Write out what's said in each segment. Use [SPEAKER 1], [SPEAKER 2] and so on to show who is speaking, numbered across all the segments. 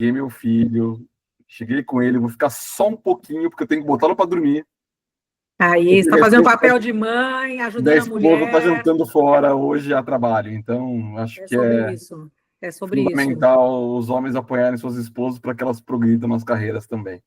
[SPEAKER 1] E meu filho, cheguei com ele, vou ficar só um pouquinho, porque eu tenho que botá-lo para dormir.
[SPEAKER 2] Aí, está fazendo papel de mãe,
[SPEAKER 1] Da
[SPEAKER 2] ajudando a
[SPEAKER 1] esposa está
[SPEAKER 2] mulher.
[SPEAKER 1] jantando fora hoje a trabalho. Então, acho
[SPEAKER 2] É
[SPEAKER 1] que
[SPEAKER 2] sobre
[SPEAKER 1] é
[SPEAKER 2] isso. É sobre isso.
[SPEAKER 1] fundamental os homens apoiarem suas esposas para que elas progridam nas carreiras também.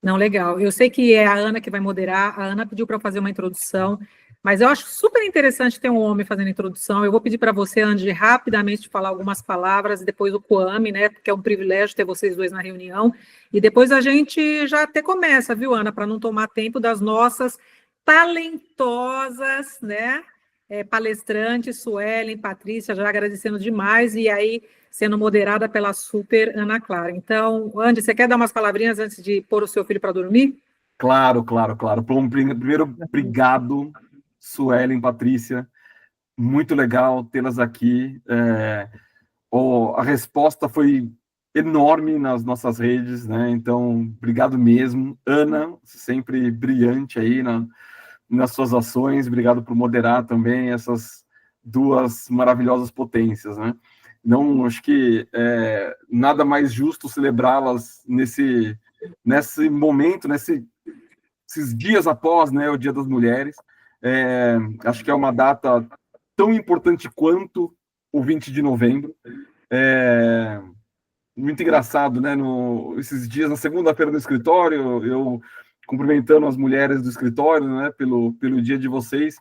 [SPEAKER 2] Não, legal. Eu sei que é a Ana que vai moderar. A Ana pediu para eu fazer uma introdução, mas eu acho super interessante ter um homem fazendo a introdução. Eu vou pedir para você, Andy, rapidamente falar algumas palavras, e depois o Coame, né? Porque é um privilégio ter vocês dois na reunião. E depois a gente já até começa, viu, Ana, para não tomar tempo das nossas talentosas, né? Palestrantes, Suelen, Patrícia, já agradecendo demais. E aí, sendo moderada pela super Ana Clara. Então, Andy, você quer dar umas palavrinhas antes de pôr o seu filho para dormir?
[SPEAKER 1] Claro, claro, claro. Primeiro, obrigado, Suelen, Patrícia. Muito legal tê-las aqui. A resposta foi enorme nas nossas redes, né? Então, obrigado mesmo. Ana, sempre brilhante aí nas suas ações. Obrigado por moderar também essas duas maravilhosas potências, né? Não, acho que nada mais justo celebrá-las nesse momento, esses dias após, né, o Dia das Mulheres. Acho que é uma data tão importante quanto o 20 de novembro. Muito engraçado, né? Esses dias, na segunda-feira no escritório, eu cumprimentando as mulheres do escritório, né, pelo dia de vocês.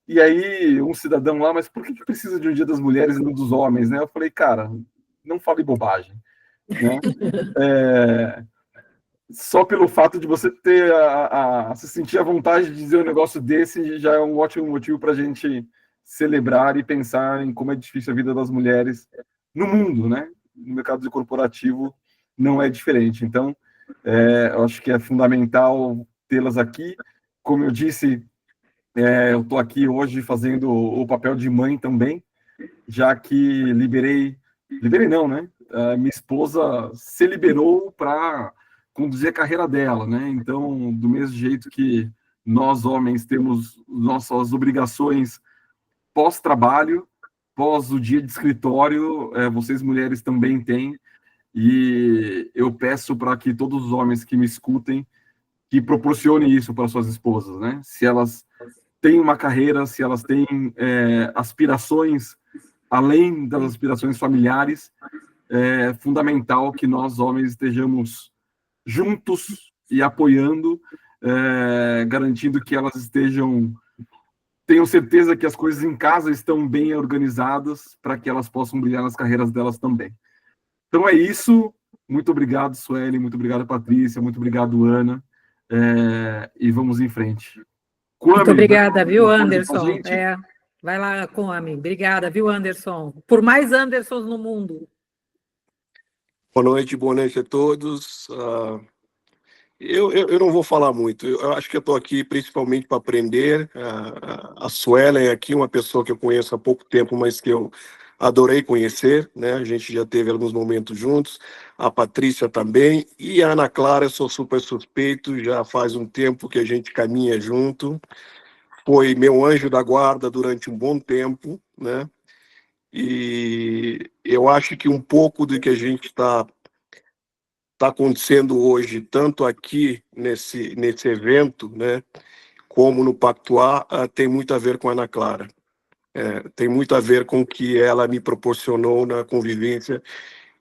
[SPEAKER 1] E aí, um cidadão lá, mas por que precisa de um Dia das Mulheres e não dos homens, né? Eu falei, cara, não fale bobagem, né? Só pelo fato de você ter se sentir à vontade de dizer um negócio desse já é um ótimo motivo para a gente celebrar e pensar em como é difícil a vida das mulheres no mundo, né? No mercado corporativo não é diferente. Então, eu acho que é fundamental tê-las aqui. Como eu disse, eu estou aqui hoje fazendo o papel de mãe também, já que liberei não, né? Minha esposa se liberou para conduzir a carreira dela, né? Então, do mesmo jeito que nós homens temos nossas obrigações pós-trabalho, pós o dia de escritório, vocês mulheres também têm. E eu peço para que todos os homens que me escutem que proporcionem isso para suas esposas, né? Se elas têm uma carreira, se elas têm aspirações além das aspirações familiares, é fundamental que nós, homens, estejamos juntos e apoiando, garantindo que elas tenham certeza que as coisas em casa estão bem organizadas para que elas possam brilhar nas carreiras delas também. Então é isso. Muito obrigado, Sueli. Muito obrigado, Patrícia. Muito obrigado, Ana. E vamos em frente.
[SPEAKER 2] Muito
[SPEAKER 1] Kwame, vai
[SPEAKER 2] obrigada, viu,
[SPEAKER 1] uma coisa com a
[SPEAKER 2] Anderson?
[SPEAKER 1] gente?
[SPEAKER 2] Vai lá, Coame. Obrigada, viu, Anderson? Por mais Andersons no mundo.
[SPEAKER 3] Boa noite a todos. Eu não vou falar muito. Eu acho que eu estou aqui principalmente para aprender. A Suelen é aqui, uma pessoa que eu conheço há pouco tempo, mas que eu adorei conhecer, né? A gente já teve alguns momentos juntos. A Patrícia também. E a Ana Clara, eu sou super suspeito, já faz um tempo que a gente caminha junto. Foi meu anjo da guarda durante um bom tempo, né? E eu acho que um pouco do que a gente está acontecendo hoje, tanto aqui nesse evento, né, como no Pactuar, tem muito a ver com a Ana Clara. Tem muito a ver com o que ela me proporcionou na convivência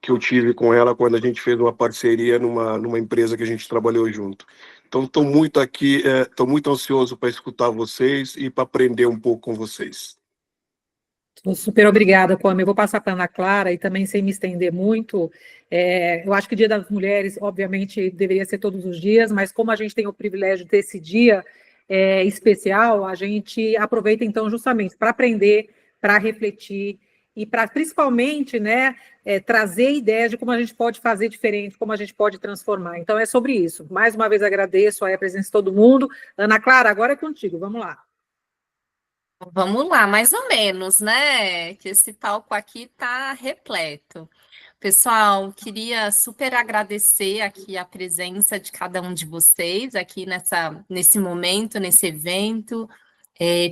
[SPEAKER 3] que eu tive com ela quando a gente fez uma parceria numa empresa que a gente trabalhou junto. Então, estou muito aqui, estou muito ansioso para escutar vocês e para aprender um pouco com vocês.
[SPEAKER 2] Super obrigada, Kwame. Eu vou passar para a Ana Clara e também, sem me estender muito, eu acho que o Dia das Mulheres, obviamente, deveria ser todos os dias, mas como a gente tem o privilégio de ter esse dia especial, a gente aproveita, então, justamente para aprender, para refletir e para, principalmente, né, trazer ideias de como a gente pode fazer diferente, como a gente pode transformar. Então, é sobre isso. Mais uma vez, agradeço aí a presença de todo mundo. Ana Clara, agora é contigo. Vamos lá.
[SPEAKER 4] Vamos lá, mais ou menos, né? Que esse palco aqui está repleto. Pessoal, queria super agradecer aqui a presença de cada um de vocês aqui nesse momento, nesse evento,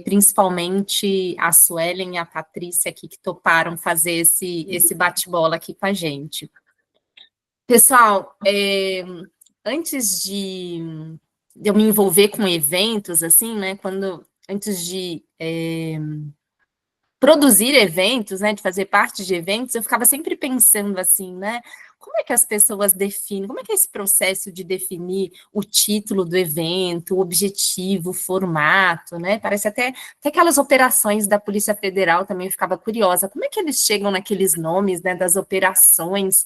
[SPEAKER 4] principalmente a Suelen e a Patrícia aqui que toparam fazer esse bate-bola aqui com a gente. Pessoal, antes de eu me envolver com eventos, assim, né, antes de produzir eventos, né, de fazer parte de eventos, eu ficava sempre pensando assim, né, como é que as pessoas definem, como é que é esse processo de definir o título do evento, o objetivo, o formato, né, parece até aquelas operações da Polícia Federal também, eu ficava curiosa, como é que eles chegam naqueles nomes, né, das operações.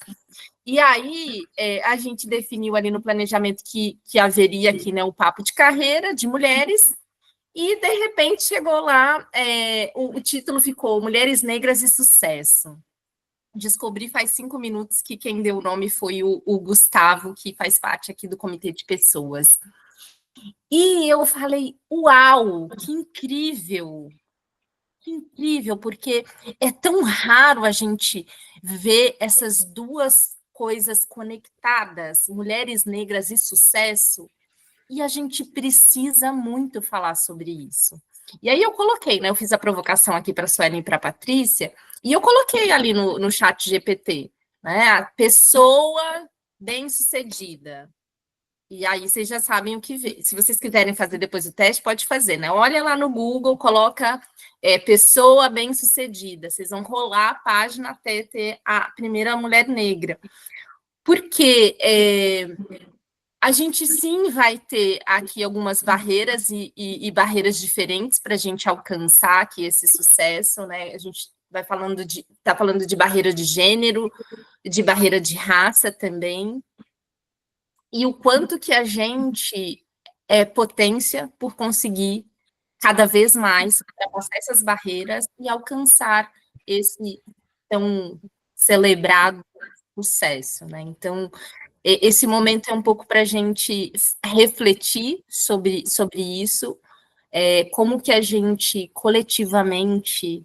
[SPEAKER 4] E aí, a gente definiu ali no planejamento que haveria aqui, né, o papo de carreira de mulheres, e, de repente, chegou lá, o título ficou Mulheres Negras e Sucesso. Descobri faz 5 minutos que quem deu o nome foi o Gustavo, que faz parte aqui do comitê de pessoas. E eu falei, uau, que incrível! Que incrível, porque é tão raro a gente ver essas duas coisas conectadas, mulheres negras e sucesso, e a gente precisa muito falar sobre isso. E aí eu coloquei, né? Eu fiz a provocação aqui para a Suelen e para a Patrícia, e eu coloquei ali no chat GPT, né? A pessoa bem-sucedida. E aí vocês já sabem o que ver. Se vocês quiserem fazer depois o teste, pode fazer, né? Olha lá no Google, coloca pessoa bem-sucedida. Vocês vão rolar a página até ter a primeira mulher negra. Porque a gente sim vai ter aqui algumas barreiras e barreiras diferentes para a gente alcançar aqui esse sucesso, né? A gente está falando de barreira de gênero, de barreira de raça também. E o quanto que a gente é potência por conseguir cada vez mais ultrapassar essas barreiras e alcançar esse tão celebrado sucesso, né? Então, esse momento é um pouco para a gente refletir sobre isso, como que a gente coletivamente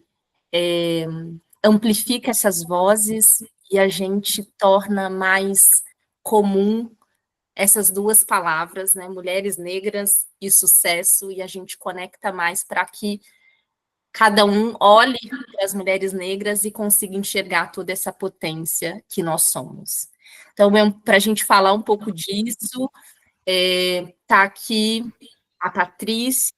[SPEAKER 4] amplifica essas vozes e a gente torna mais comum essas duas palavras, né, mulheres negras e sucesso, e a gente conecta mais para que cada um olhe para as mulheres negras e consiga enxergar toda essa potência que nós somos. Então, para a gente falar um pouco disso, está aqui a Patrícia,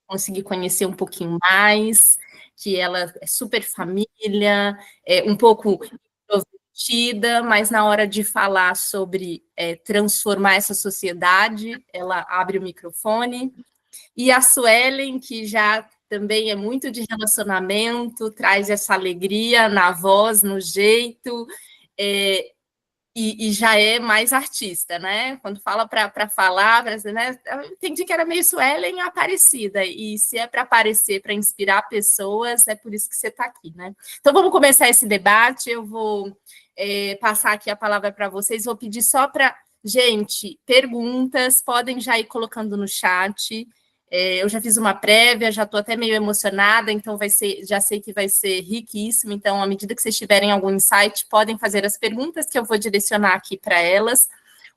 [SPEAKER 4] consegui conhecer um pouquinho mais, que ela é super família, um pouco introvertida, mas na hora de falar sobre transformar essa sociedade, ela abre o microfone. E a Suelen, que já também é muito de relacionamento, traz essa alegria na voz, no jeito, e já é mais artista, né? Quando fala para falar, né? Eu entendi que era meio Suelen Aparecida, e se é para aparecer, para inspirar pessoas, é por isso que você está aqui, né? Então, vamos começar esse debate, eu vou passar aqui a palavra para vocês, vou pedir só para, gente, perguntas, podem já ir colocando no chat. Eu já fiz uma prévia, já estou até meio emocionada, então já sei que vai ser riquíssimo, então, à medida que vocês tiverem algum insight, podem fazer as perguntas que eu vou direcionar aqui para elas.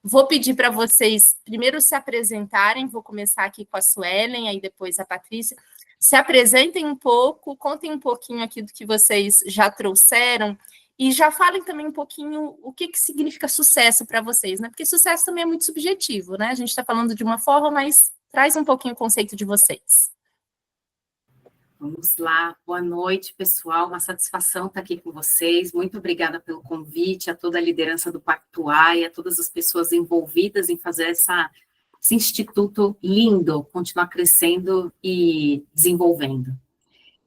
[SPEAKER 4] Vou pedir para vocês primeiro se apresentarem, vou começar aqui com a Suelen, aí depois a Patrícia. Se apresentem um pouco, contem um pouquinho aqui do que vocês já trouxeram, e já falem também um pouquinho o que significa sucesso para vocês, né? Porque sucesso também é muito subjetivo, né? A gente está falando de uma forma, mas traz um pouquinho o conceito de vocês.
[SPEAKER 5] Vamos lá, boa noite, pessoal, uma satisfação estar aqui com vocês, muito obrigada pelo convite, a toda a liderança do Pactuai, a todas as pessoas envolvidas em fazer esse instituto lindo, continuar crescendo e desenvolvendo.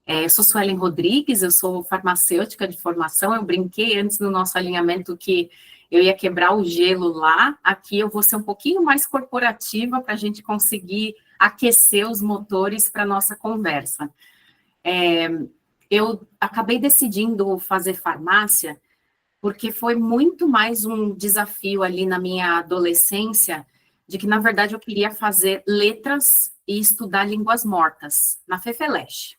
[SPEAKER 5] Eu sou Suelen Rodrigues, eu sou farmacêutica de formação, eu brinquei antes no nosso alinhamento que eu ia quebrar o gelo lá, aqui eu vou ser um pouquinho mais corporativa para a gente conseguir aquecer os motores para a nossa conversa. Eu acabei decidindo fazer farmácia porque foi muito mais um desafio ali na minha adolescência, de que, na verdade, eu queria fazer letras e estudar línguas mortas, na FEFELESH.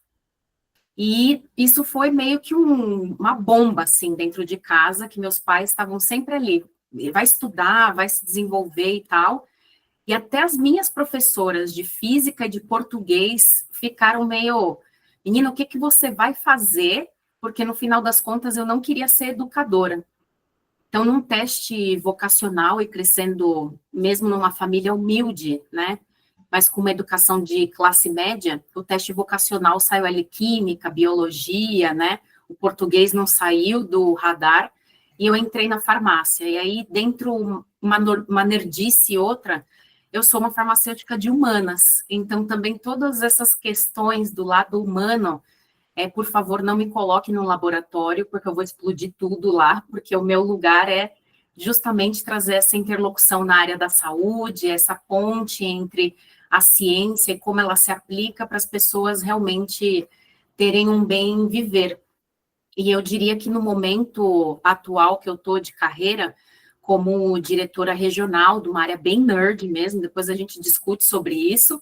[SPEAKER 5] E isso foi meio que uma bomba, assim, dentro de casa, que meus pais estavam sempre ali, vai estudar, vai se desenvolver e tal, e até as minhas professoras de física e de português ficaram meio, menina, o que você vai fazer? Porque no final das contas eu não queria ser educadora. Então, num teste vocacional e crescendo mesmo numa família humilde, né, mas com uma educação de classe média, o teste vocacional saiu ali química, biologia, né, o português não saiu do radar, e eu entrei na farmácia. E aí, dentro uma nerdice e outra, eu sou uma farmacêutica de humanas, então também todas essas questões do lado humano, por favor, não me coloque no laboratório, porque eu vou explodir tudo lá, porque o meu lugar é justamente trazer essa interlocução na área da saúde, essa ponte entre a ciência e como ela se aplica para as pessoas realmente terem um bem viver. E eu diria que no momento atual que eu estou de carreira, como diretora regional de uma área bem nerd mesmo, depois a gente discute sobre isso,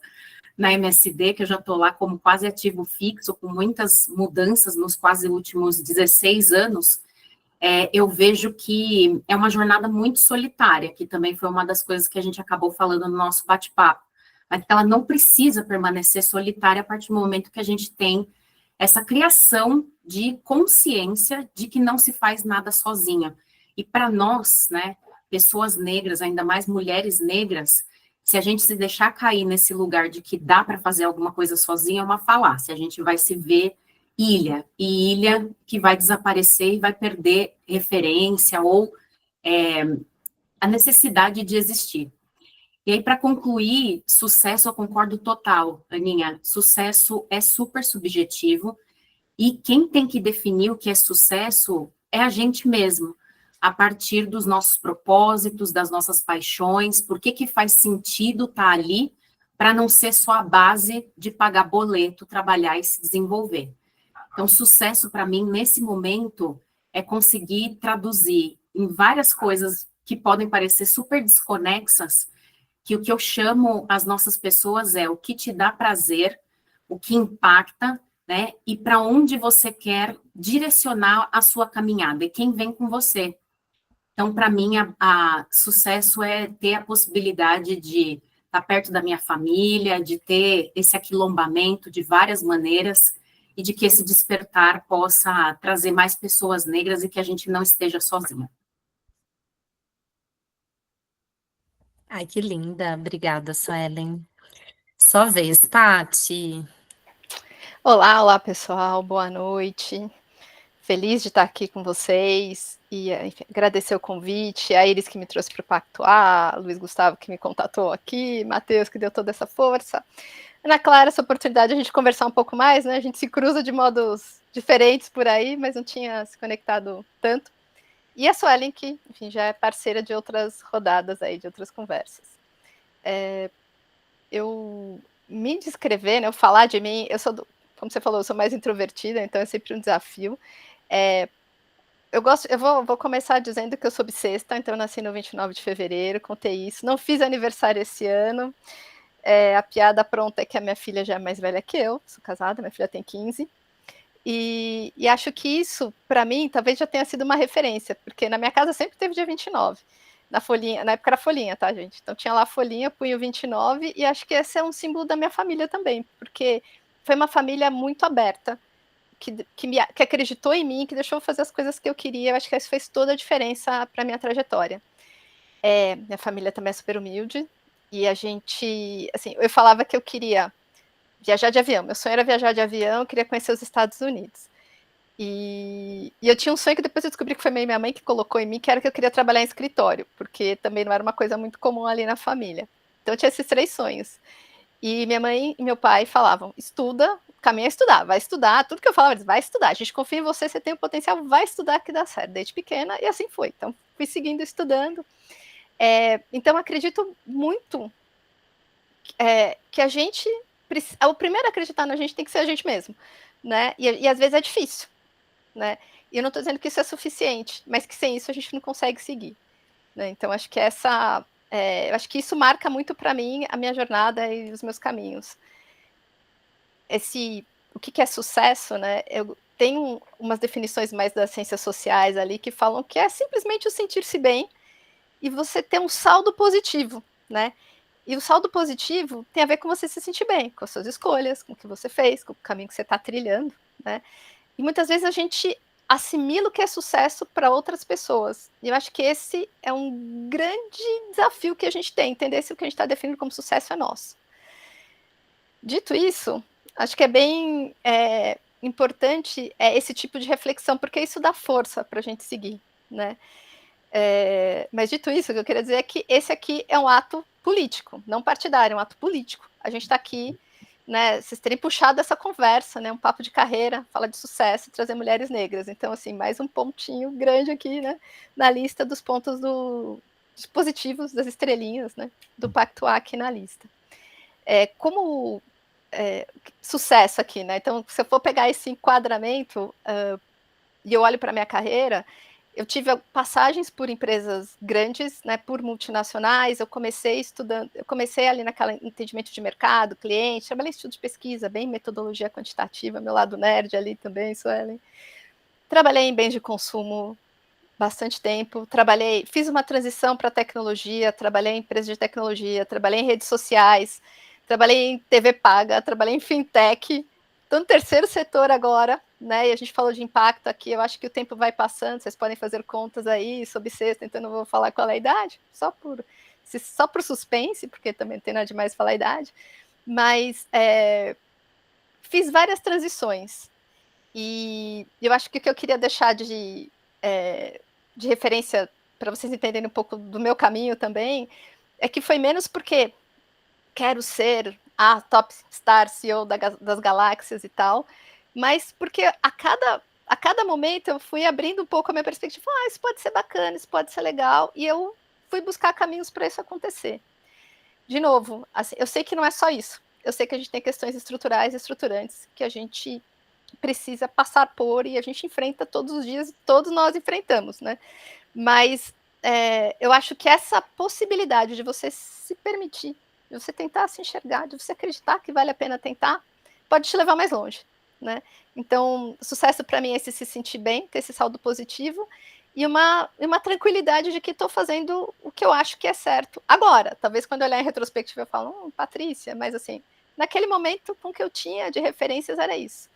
[SPEAKER 5] na MSD, que eu já estou lá como quase ativo fixo, com muitas mudanças nos quase últimos 16 anos, eu vejo que é uma jornada muito solitária, que também foi uma das coisas que a gente acabou falando no nosso bate-papo, mas que ela não precisa permanecer solitária a partir do momento que a gente tem essa criação de consciência de que não se faz nada sozinha. E para nós, né, pessoas negras, ainda mais mulheres negras, se a gente se deixar cair nesse lugar de que dá para fazer alguma coisa sozinha, é uma falácia. A gente vai se ver ilha, e ilha que vai desaparecer e vai perder referência ou a necessidade de existir. E aí, para concluir, sucesso, eu concordo total, Aninha. Sucesso é super subjetivo, e quem tem que definir o que é sucesso é a gente mesmo, a partir dos nossos propósitos, das nossas paixões, por que faz sentido estar ali, para não ser só a base de pagar boleto, trabalhar e se desenvolver. Então, sucesso para mim, nesse momento, é conseguir traduzir em várias coisas que podem parecer super desconexas, que o que eu chamo as nossas pessoas é o que te dá prazer, o que impacta, né, e para onde você quer direcionar a sua caminhada, e quem vem com você. Então, para mim, a sucesso é ter a possibilidade de estar perto da minha família, de ter esse aquilombamento de várias maneiras, e de que esse despertar possa trazer mais pessoas negras e que a gente não esteja sozinha.
[SPEAKER 4] Ai, que linda. Obrigada, Suelen. Só vez, Paty.
[SPEAKER 6] Olá, pessoal, boa noite. Feliz de estar aqui com vocês e, enfim, agradecer o convite, a Iris que me trouxe para o Pacto A, Luiz Gustavo que me contatou aqui, Matheus que deu toda essa força. Ana Clara, essa oportunidade de a gente conversar um pouco mais, né? A gente se cruza de modos diferentes por aí, mas não tinha se conectado tanto. E a Suelen, que, enfim, já é parceira de outras rodadas aí, de outras conversas. Eu me descrever, né, eu falar de mim, eu sou, como você falou, eu sou mais introvertida, então é sempre um desafio. Eu vou começar dizendo que eu sou bissexta, então eu nasci no 29 de fevereiro, contei isso, não fiz aniversário esse ano, a piada pronta é que a minha filha já é mais velha que eu, sou casada, minha filha tem 15, e acho que isso, para mim, talvez já tenha sido uma referência, porque na minha casa sempre teve dia 29, na folhinha, na época era folhinha, tá, gente? Então tinha lá a folhinha, punho 29, e acho que esse é um símbolo da minha família também, porque foi uma família muito aberta, que acreditou em mim, que deixou eu fazer as coisas que eu queria. Eu acho que isso fez toda a diferença para minha trajetória. Minha família também é super humilde, e a gente, assim, eu falava que eu queria viajar de avião, meu sonho era viajar de avião, eu queria conhecer os Estados Unidos. E eu tinha um sonho que depois eu descobri que foi minha mãe que colocou em mim, que era que eu queria trabalhar em escritório, porque também não era uma coisa muito comum ali na família. Então eu tinha esses 3 sonhos. E minha mãe e meu pai falavam, estuda, o caminho é estudar, vai estudar, tudo que eu falava, eles, vai estudar, a gente confia em você, você tem o potencial, vai estudar que dá certo, desde pequena, e assim foi. Então, fui seguindo, estudando. Então, acredito muito que a gente, o primeiro a acreditar na gente tem que ser a gente mesmo, né? E às vezes é difícil, né? E eu não estou dizendo que isso é suficiente, mas que sem isso a gente não consegue seguir, né? Então, acho que eu acho que isso marca muito para mim a minha jornada e os meus caminhos. O que é sucesso, né? Eu tenho umas definições mais das ciências sociais ali que falam que é simplesmente o sentir-se bem e você ter um saldo positivo, né? E o saldo positivo tem a ver com você se sentir bem, com as suas escolhas, com o que você fez, com o caminho que você está trilhando, né? E muitas vezes a gente assimila o que é sucesso para outras pessoas. E eu acho que esse é um grande desafio que a gente tem, entender se o que a gente está definindo como sucesso é nosso. Dito isso, acho que é bem importante esse tipo de reflexão, porque isso dá força para a gente seguir, né? Mas dito isso, o que eu queria dizer é que esse aqui é um ato político, não partidário, é um ato político. A gente está aqui, né, vocês terem puxado essa conversa, né, um papo de carreira, fala de sucesso, trazer mulheres negras. Então, assim, mais um pontinho grande aqui, né, na lista dos pontos dos positivos, das estrelinhas, né, do Pacto A aqui na lista. Como sucesso aqui, né? Então, se eu for pegar esse enquadramento e eu olho para a minha carreira, eu tive passagens por empresas grandes, né, por multinacionais. Eu comecei ali naquele entendimento de mercado, cliente, trabalhei em estudo de pesquisa, bem metodologia quantitativa, meu lado nerd ali também, Suelen. Trabalhei em bens de consumo bastante tempo, fiz uma transição para tecnologia, trabalhei em empresas de tecnologia, trabalhei em redes sociais, trabalhei em TV paga, trabalhei em fintech, estou no terceiro setor agora, né? E a gente falou de impacto aqui, eu acho que o tempo vai passando, vocês podem fazer contas aí, sob sexta, então não vou falar qual é a idade, só por suspense, porque também não tem nada demais falar a idade, mas fiz várias transições, e eu acho que o que eu queria deixar de referência, para vocês entenderem um pouco do meu caminho também, é que foi menos porque quero ser a top star CEO das galáxias e tal, mas porque a cada momento eu fui abrindo um pouco a minha perspectiva, isso pode ser bacana, isso pode ser legal, e eu fui buscar caminhos para isso acontecer. De novo, assim, eu sei que não é só isso, eu sei que a gente tem questões estruturais e estruturantes que a gente precisa passar por e a gente enfrenta todos os dias, todos nós enfrentamos, né? Mas eu acho que essa possibilidade de você se permitir, de você tentar se enxergar, de você acreditar que vale a pena tentar, pode te levar mais longe, né? Então, sucesso para mim é esse se sentir bem, ter esse saldo positivo e uma tranquilidade de que estou fazendo o que eu acho que é certo. Agora, talvez quando eu olhar em retrospectiva eu falo, Patrícia, mas assim, naquele momento com o que eu tinha de referências era isso.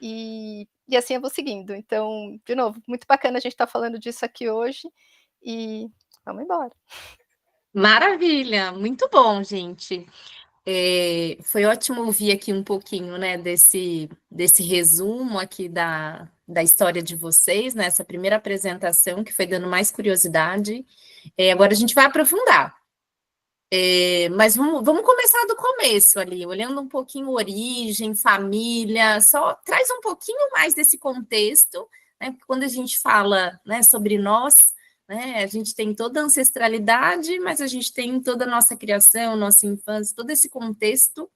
[SPEAKER 6] E assim eu vou seguindo. Então, de novo, muito bacana a gente estar falando disso aqui hoje e vamos embora.
[SPEAKER 4] Maravilha, muito bom, gente. Foi ótimo ouvir aqui um pouquinho, né, desse resumo aqui da história de vocês, né, essa primeira apresentação que foi dando mais curiosidade. Agora a gente vai aprofundar. Mas vamos começar do começo ali, olhando um pouquinho origem, família, só traz um pouquinho mais desse contexto, né? Porque quando a gente fala, né, sobre nós, né, a gente tem toda a ancestralidade, mas a gente tem toda a nossa criação, nossa infância, todo esse contexto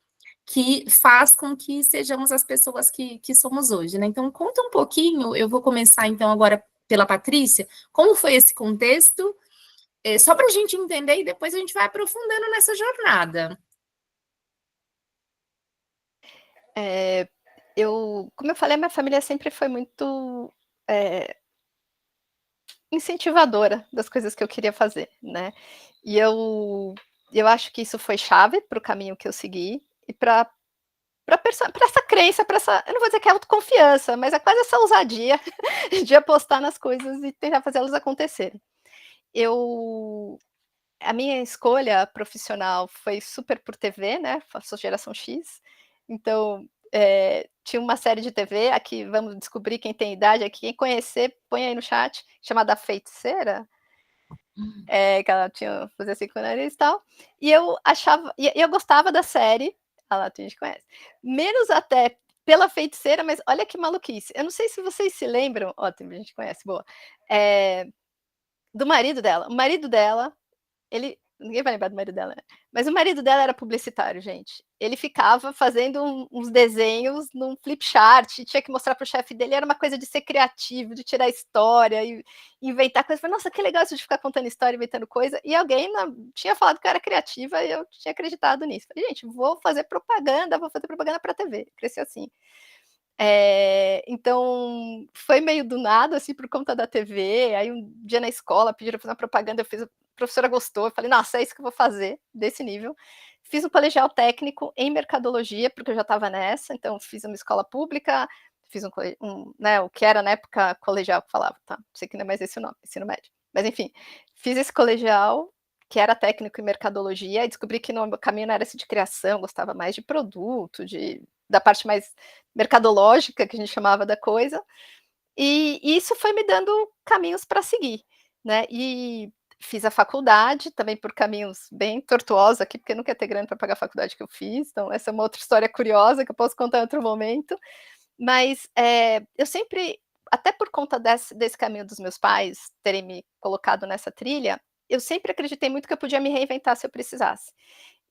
[SPEAKER 4] que faz com que sejamos as pessoas que somos hoje, né? Então, conta um pouquinho, eu vou começar então agora pela Patrícia, como foi esse contexto? Só para a gente entender e depois a gente vai aprofundando nessa jornada.
[SPEAKER 6] Como eu falei, a minha família sempre foi muito incentivadora das coisas que eu queria fazer, né? E eu acho que isso foi chave para o caminho que eu segui e para essa crença, eu não vou dizer que é autoconfiança, mas é quase essa ousadia de apostar nas coisas e tentar fazê-las acontecerem. A minha escolha profissional foi super por TV, né? Sou geração X, então tinha uma série de TV, aqui vamos descobrir quem tem idade aqui, quem conhecer, põe aí no chat, chamada Feiticeira, que ela tinha fazer assim com o nariz e tal, e eu achava, e eu gostava da série, lá tem gente que conhece, menos até pela Feiticeira, mas olha que maluquice, eu não sei se vocês se lembram, tem gente que conhece, boa, do marido dela, o marido dela, ninguém vai lembrar do marido dela, né? Mas o marido dela era publicitário, gente. Ele ficava fazendo uns desenhos num flip chart, tinha que mostrar para o chefe dele, era uma coisa de ser criativo, de tirar história e inventar coisas. Nossa, que legal isso de ficar contando história, inventando coisa. E alguém tinha falado que eu era criativa e eu tinha acreditado nisso. Falei, gente, vou fazer propaganda para a TV. Cresci assim. Então, foi meio do nada, assim, por conta da TV. Aí um dia na escola pediram para fazer uma propaganda, eu fiz, a professora gostou, eu falei, nossa, é isso que eu vou fazer, desse nível. Fiz um colegial técnico em mercadologia, porque eu já estava nessa, então fiz uma escola pública, fiz né, o que era na época colegial que falava, tá? Não sei que não é mais esse o nome, ensino médio. Mas enfim, fiz esse colegial, que era técnico em mercadologia, e descobri que no meu caminho não era esse de criação, gostava mais de produto, da parte mais mercadológica, que a gente chamava da coisa, e isso foi me dando caminhos para seguir, né? E fiz a faculdade, também por caminhos bem tortuosos aqui, porque eu não quero ter grana para pagar a faculdade que eu fiz, então essa é uma outra história curiosa que eu posso contar em outro momento, mas eu sempre, até por conta desse caminho dos meus pais terem me colocado nessa trilha, eu sempre acreditei muito que eu podia me reinventar se eu precisasse.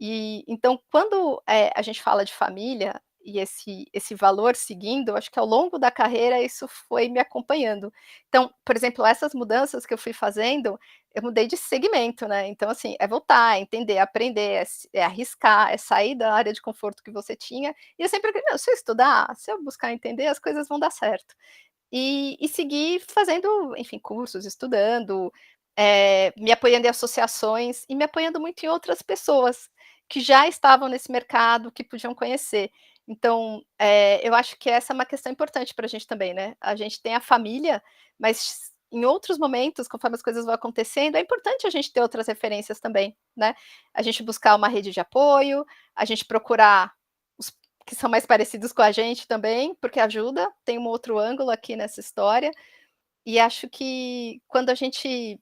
[SPEAKER 6] E então, quando a gente fala de família e esse valor seguindo, acho que ao longo da carreira isso foi me acompanhando. Então, por exemplo, essas mudanças que eu fui fazendo, eu mudei de segmento, né? Então, assim, é voltar, é entender, é aprender, é arriscar, é sair da área de conforto que você tinha. E eu sempre acredito, se eu estudar, se eu buscar entender, as coisas vão dar certo. E seguir fazendo, enfim, cursos, estudando, me apoiando em associações e me apoiando muito em outras pessoas que já estavam nesse mercado, que podiam conhecer. Então, eu acho que essa é uma questão importante para a gente também, né? A gente tem a família, mas em outros momentos, conforme as coisas vão acontecendo, é importante a gente ter outras referências também, né? A gente buscar uma rede de apoio, a gente procurar os que são mais parecidos com a gente também, porque ajuda, tem um outro ângulo aqui nessa história, e acho que quando a gente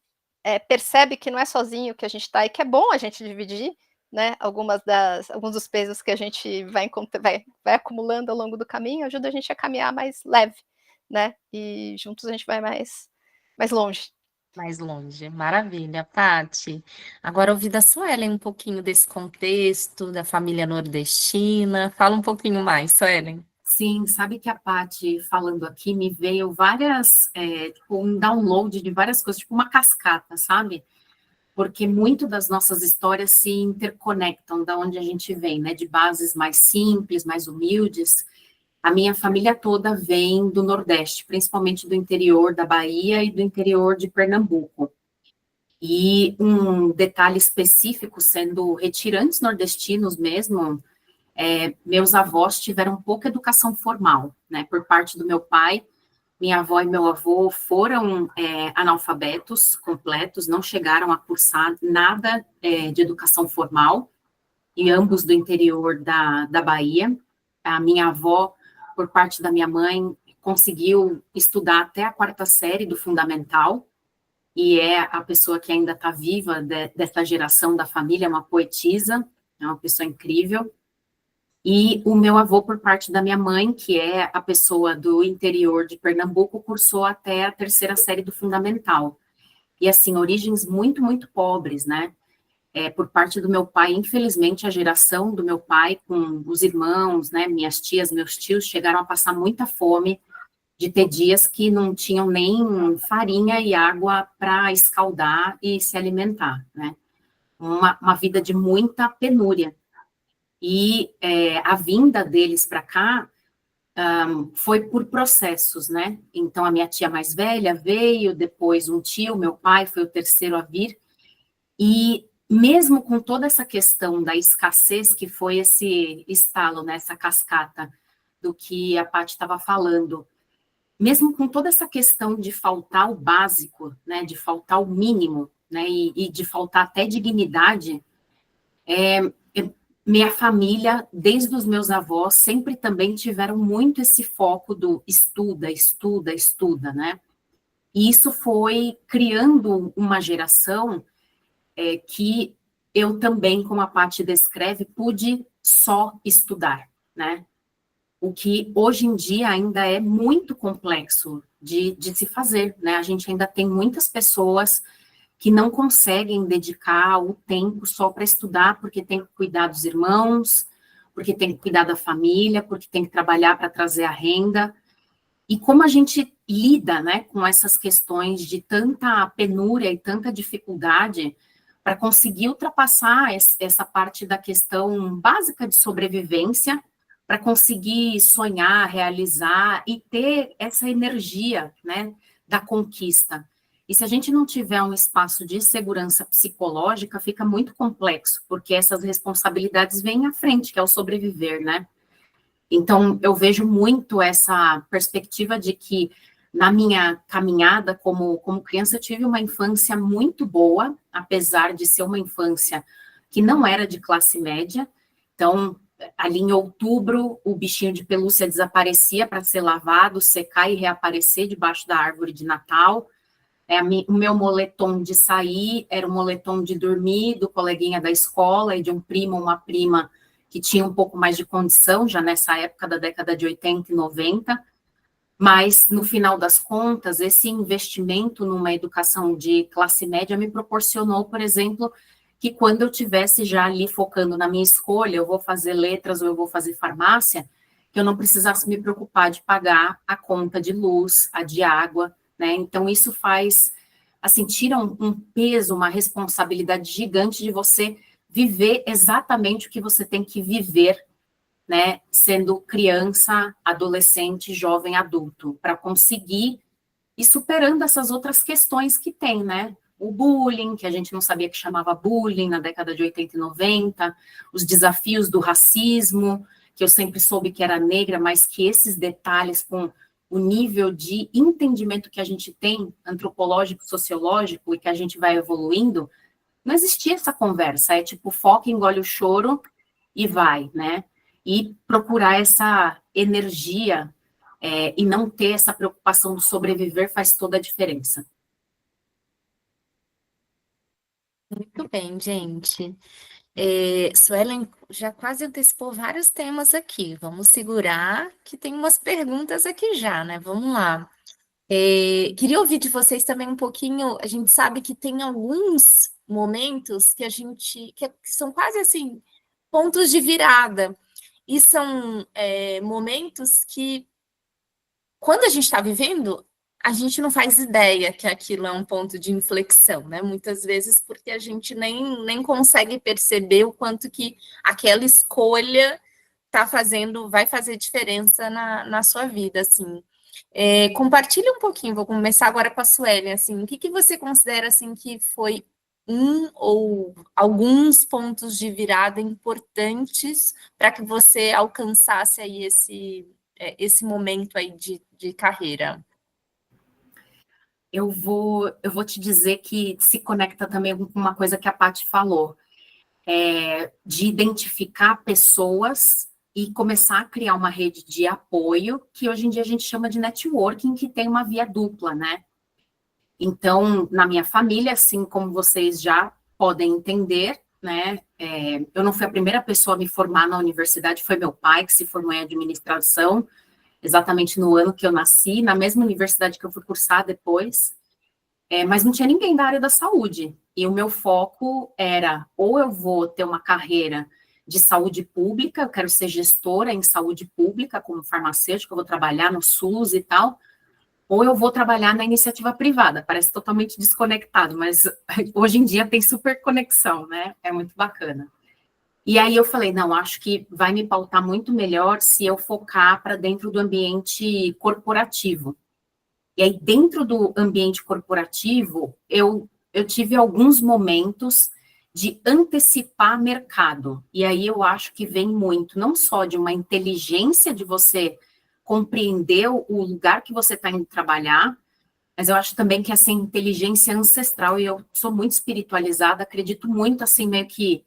[SPEAKER 6] percebe que não é sozinho que a gente está e que é bom a gente dividir, né, alguns dos pesos que a gente vai acumulando ao longo do caminho, ajuda a gente a caminhar mais leve, né, e juntos a gente vai mais longe.
[SPEAKER 4] Mais longe, maravilha, Paty. Agora ouvi da Suelen um pouquinho desse contexto da família nordestina. Fala um pouquinho mais, Suelen.
[SPEAKER 5] Sim, sabe que a Paty falando aqui me veio tipo, um download de várias coisas, tipo uma cascata, sabe? Porque muito das nossas histórias se interconectam da onde a gente vem, né? De bases mais simples, mais humildes. A minha família toda vem do Nordeste, principalmente do interior da Bahia e do interior de Pernambuco. E um detalhe específico, sendo retirantes nordestinos mesmo, meus avós tiveram pouca educação formal, né? Por parte do meu pai, minha avó e meu avô foram analfabetos completos, não chegaram a cursar nada de educação formal, e ambos do interior da Bahia. A minha avó, por parte da minha mãe, conseguiu estudar até a 4ª série do fundamental, e é a pessoa que ainda está viva dessa geração da família, uma poetisa, é uma pessoa incrível. E o meu avô, por parte da minha mãe, que é a pessoa do interior de Pernambuco, cursou até a 3ª série do fundamental. E, assim, origens muito, muito pobres, né? Por parte do meu pai, infelizmente, a geração do meu pai, com os irmãos, né, minhas tias, meus tios, chegaram a passar muita fome, de ter dias que não tinham nem farinha e água para escaldar e se alimentar, né? Uma vida de muita penúria. E a vinda deles para cá foi por processos, né? Então, a minha tia mais velha veio, depois um tio, meu pai, foi o terceiro a vir, e mesmo com toda essa questão da escassez, que foi esse estalo, né, essa cascata do que a Paty estava falando, mesmo com toda essa questão de faltar o básico, né, de faltar o mínimo, né, e de faltar até dignidade, minha família, desde os meus avós, sempre também tiveram muito esse foco do estuda, estuda, estuda, né? E isso foi criando uma geração que eu também, como a Paty descreve, pude só estudar, né? O que hoje em dia ainda é muito complexo de se fazer, né? A gente ainda tem muitas pessoas que não conseguem dedicar o tempo só para estudar, porque tem que cuidar dos irmãos, porque tem que cuidar da família, porque tem que trabalhar para trazer a renda. E como a gente lida, né, com essas questões de tanta penúria e tanta dificuldade para conseguir ultrapassar essa parte da questão básica de sobrevivência, para conseguir sonhar, realizar e ter essa energia, né, da conquista. E se a gente não tiver um espaço de segurança psicológica, fica muito complexo, porque essas responsabilidades vêm à frente, que é o sobreviver, né? Então, eu vejo muito essa perspectiva de que, na minha caminhada como criança, eu tive uma infância muito boa, apesar de ser uma infância que não era de classe média. Então, ali em outubro, o bichinho de pelúcia desaparecia para ser lavado, secar e reaparecer debaixo da árvore de Natal. O meu moletom de sair era o moletom de dormir do coleguinha da escola e de um primo ou uma prima que tinha um pouco mais de condição, já nessa época da década de 80 e 90. Mas, no final das contas, esse investimento numa educação de classe média me proporcionou, por exemplo, que quando eu tivesse já ali focando na minha escolha, eu vou fazer letras ou eu vou fazer farmácia, que eu não precisasse me preocupar de pagar a conta de luz, a de água, né? Então, isso faz, assim, tira um peso, uma responsabilidade gigante de você viver exatamente o que você tem que viver, né, sendo criança, adolescente, jovem, adulto, para conseguir ir superando essas outras questões que tem, né? O bullying, que a gente não sabia que chamava bullying na década de 80 e 90, os desafios do racismo, que eu sempre soube que era negra, mas que esses detalhes com o nível de entendimento que a gente tem, antropológico, sociológico, e que a gente vai evoluindo, não existia essa conversa, é tipo, foca, engole o choro e vai, né? E procurar essa energia e não ter essa preocupação do sobreviver faz toda a diferença.
[SPEAKER 4] Muito bem, gente. Suelen já quase antecipou vários temas aqui. Vamos segurar, que tem umas perguntas aqui já, né? Vamos lá. Queria ouvir de vocês também um pouquinho. A gente sabe que tem alguns momentos que que são quase assim pontos de virada, e são momentos que, quando a gente está vivendo, a gente não faz ideia que aquilo é um ponto de inflexão, né? Muitas vezes porque a gente nem consegue perceber o quanto que aquela escolha vai fazer diferença na sua vida, assim. Compartilha um pouquinho, vou começar agora com a Suelen, assim, o que você considera, assim, que foi um ou alguns pontos de virada importantes para que você alcançasse aí esse momento aí de carreira?
[SPEAKER 5] Eu vou te dizer que se conecta também com uma coisa que a Paty falou, de identificar pessoas e começar a criar uma rede de apoio, que hoje em dia a gente chama de networking, que tem uma via dupla, né? Então, na minha família, assim como vocês já podem entender, né, eu não fui a primeira pessoa a me formar na universidade, foi meu pai que se formou em administração, exatamente no ano que eu nasci, na mesma universidade que eu fui cursar depois, mas não tinha ninguém da área da saúde, e o meu foco era, ou eu vou ter uma carreira de saúde pública, eu quero ser gestora em saúde pública, como farmacêutica, eu vou trabalhar no SUS e tal, ou eu vou trabalhar na iniciativa privada, parece totalmente desconectado, mas hoje em dia tem super conexão, né, é muito bacana. E aí eu falei, não, acho que vai me pautar muito melhor se eu focar para dentro do ambiente corporativo. E aí, dentro do ambiente corporativo, eu tive alguns momentos de antecipar mercado. E aí eu acho que vem muito, não só de uma inteligência de você compreender o lugar que você está indo trabalhar, mas eu acho também que essa inteligência ancestral, e eu sou muito espiritualizada, acredito muito, assim, meio que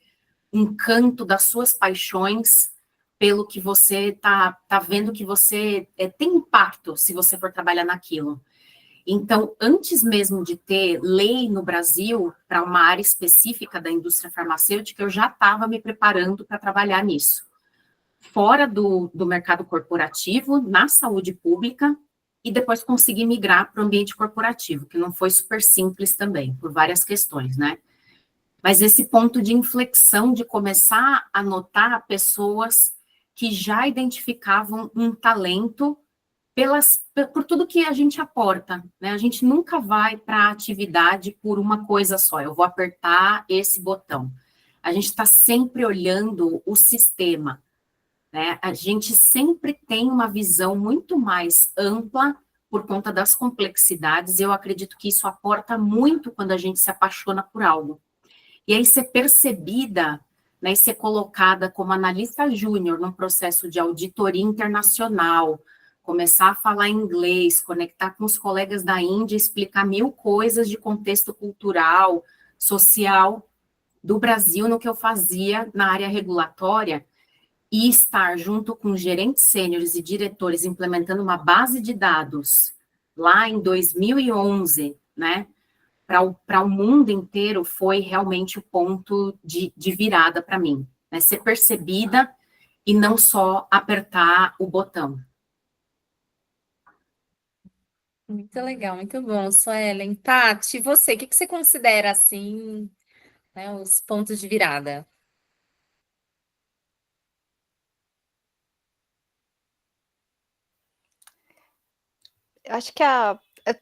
[SPEAKER 5] um canto das suas paixões pelo que você tá vendo que você tem impacto se você for trabalhar naquilo. Então, antes mesmo de ter lei no Brasil para uma área específica da indústria farmacêutica, eu já estava me preparando para trabalhar nisso. Fora do mercado corporativo, na saúde pública, e depois consegui migrar para o ambiente corporativo, que não foi super simples também, por várias questões, né? Mas esse ponto de inflexão de começar a notar pessoas que já identificavam um talento por tudo que a gente aporta, né? A gente nunca vai para a atividade por uma coisa só, eu vou apertar esse botão. A gente está sempre olhando o sistema, né? A gente sempre tem uma visão muito mais ampla por conta das complexidades, e eu acredito que isso aporta muito quando a gente se apaixona por algo. E aí ser percebida né, e ser colocada como analista júnior num processo de auditoria internacional, começar a falar inglês, conectar com os colegas da Índia, explicar 1000 coisas de contexto cultural, social do Brasil no que eu fazia na área regulatória, e estar junto com gerentes sêniores e diretores implementando uma base de dados lá em 2011, né, para o mundo inteiro, foi realmente o ponto de virada para mim, né? Ser percebida e não só apertar o botão.
[SPEAKER 4] Muito legal, muito bom, Suelen. Tati, você, o que você considera, assim, né, os pontos de virada?
[SPEAKER 6] Eu acho que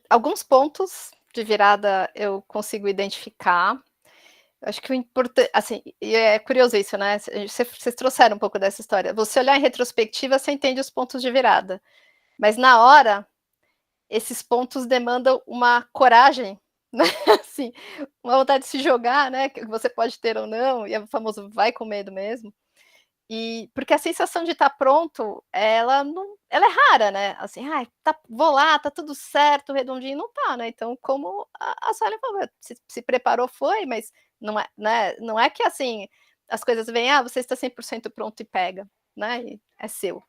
[SPEAKER 6] alguns pontos de virada eu consigo identificar. Eu acho que o importante, assim, e é curioso isso, né? Vocês trouxeram um pouco dessa história. Você olhar em retrospectiva, você entende os pontos de virada. Mas na hora, esses pontos demandam uma coragem, né? Assim, uma vontade de se jogar, né? Que você pode ter ou não, e é o famoso vai com medo mesmo. E porque a sensação de estar pronto, ela é rara, né? Assim, ai, vou lá, tá tudo certo, redondinho, não tá, né? Então, como a Suelen falou, se preparou, foi, mas não é, né? Não é que assim as coisas vêm, você está 100% pronto e pega, né? E é seu.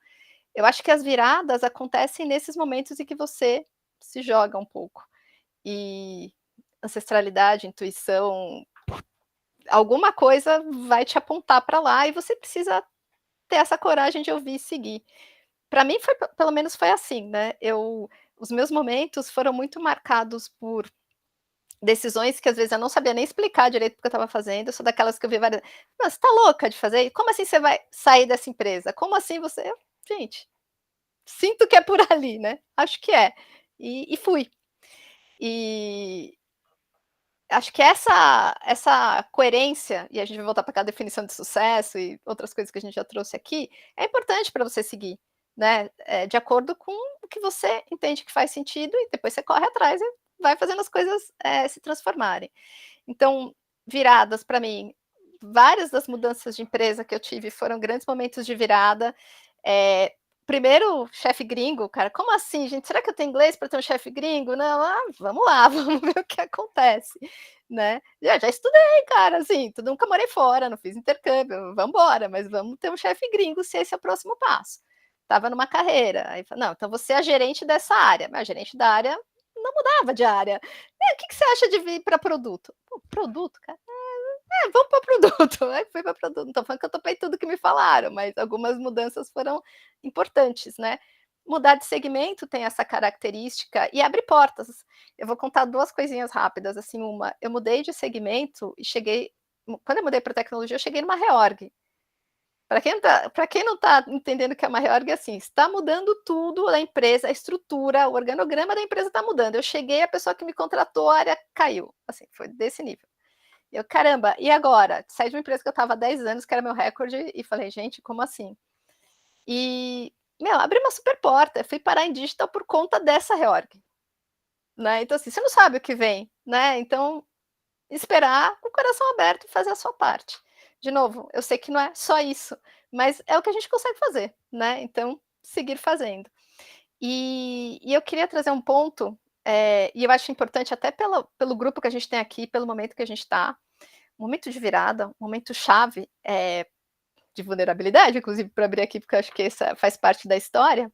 [SPEAKER 6] Eu acho que as viradas acontecem nesses momentos em que você se joga um pouco. E ancestralidade, intuição, alguma coisa vai te apontar para lá e você precisa ter essa coragem de ouvir e seguir. Para mim, pelo menos foi assim, né? Os meus momentos foram muito marcados por decisões que às vezes eu não sabia nem explicar direito o que eu estava fazendo. Eu sou daquelas que eu vi várias. Não, você está louca de fazer? Como assim você vai sair dessa empresa? Como assim você. Gente, sinto que é por ali, né? Acho que é. E fui. E acho que essa coerência, e a gente vai voltar para aquela definição de sucesso e outras coisas que a gente já trouxe aqui, é importante para você seguir, né? De acordo com o que você entende que faz sentido, e depois você corre atrás e vai fazendo as coisas se transformarem. Então, viradas para mim, várias das mudanças de empresa que eu tive foram grandes momentos de virada. Primeiro, chefe gringo, cara, como assim, gente? Será que eu tenho inglês para ter um chefe gringo? Não, vamos lá, vamos ver o que acontece, né? Já estudei, cara, assim, nunca morei fora, não fiz intercâmbio, vamos embora, mas vamos ter um chefe gringo se esse é o próximo passo. Estava numa carreira, aí não, então você é a gerente dessa área, mas a gerente da área não mudava de área. O que você acha de vir para produto? Pô, produto, cara? Vamos para produto. Aí fui para produto. Não estou falando que eu topei tudo que me falaram, mas algumas mudanças foram importantes, né? Mudar de segmento tem essa característica e abre portas. Eu vou contar 2 coisinhas rápidas. Assim, uma, eu mudei de segmento e cheguei. Quando eu mudei para tecnologia, eu cheguei numa reorg. Para quem não está entendendo o que é uma reorg, é assim, está mudando tudo da empresa, a estrutura, o organograma da empresa está mudando. Eu cheguei, a pessoa que me contratou, a área caiu. Assim, foi desse nível. Eu, caramba, e agora? Saí de uma empresa que eu estava há 10 anos, que era meu recorde, e falei, gente, como assim? E, abri uma super porta, eu fui parar em digital por conta dessa reorg. Né? Então, assim, você não sabe o que vem, né? Então, esperar com o coração aberto e fazer a sua parte. De novo, eu sei que não é só isso, mas é o que a gente consegue fazer, né? Então, seguir fazendo. E eu queria trazer um ponto, e eu acho importante até pelo grupo que a gente tem aqui, pelo momento que a gente está, momento de virada, um momento chave de vulnerabilidade, inclusive para abrir aqui, porque eu acho que essa faz parte da história.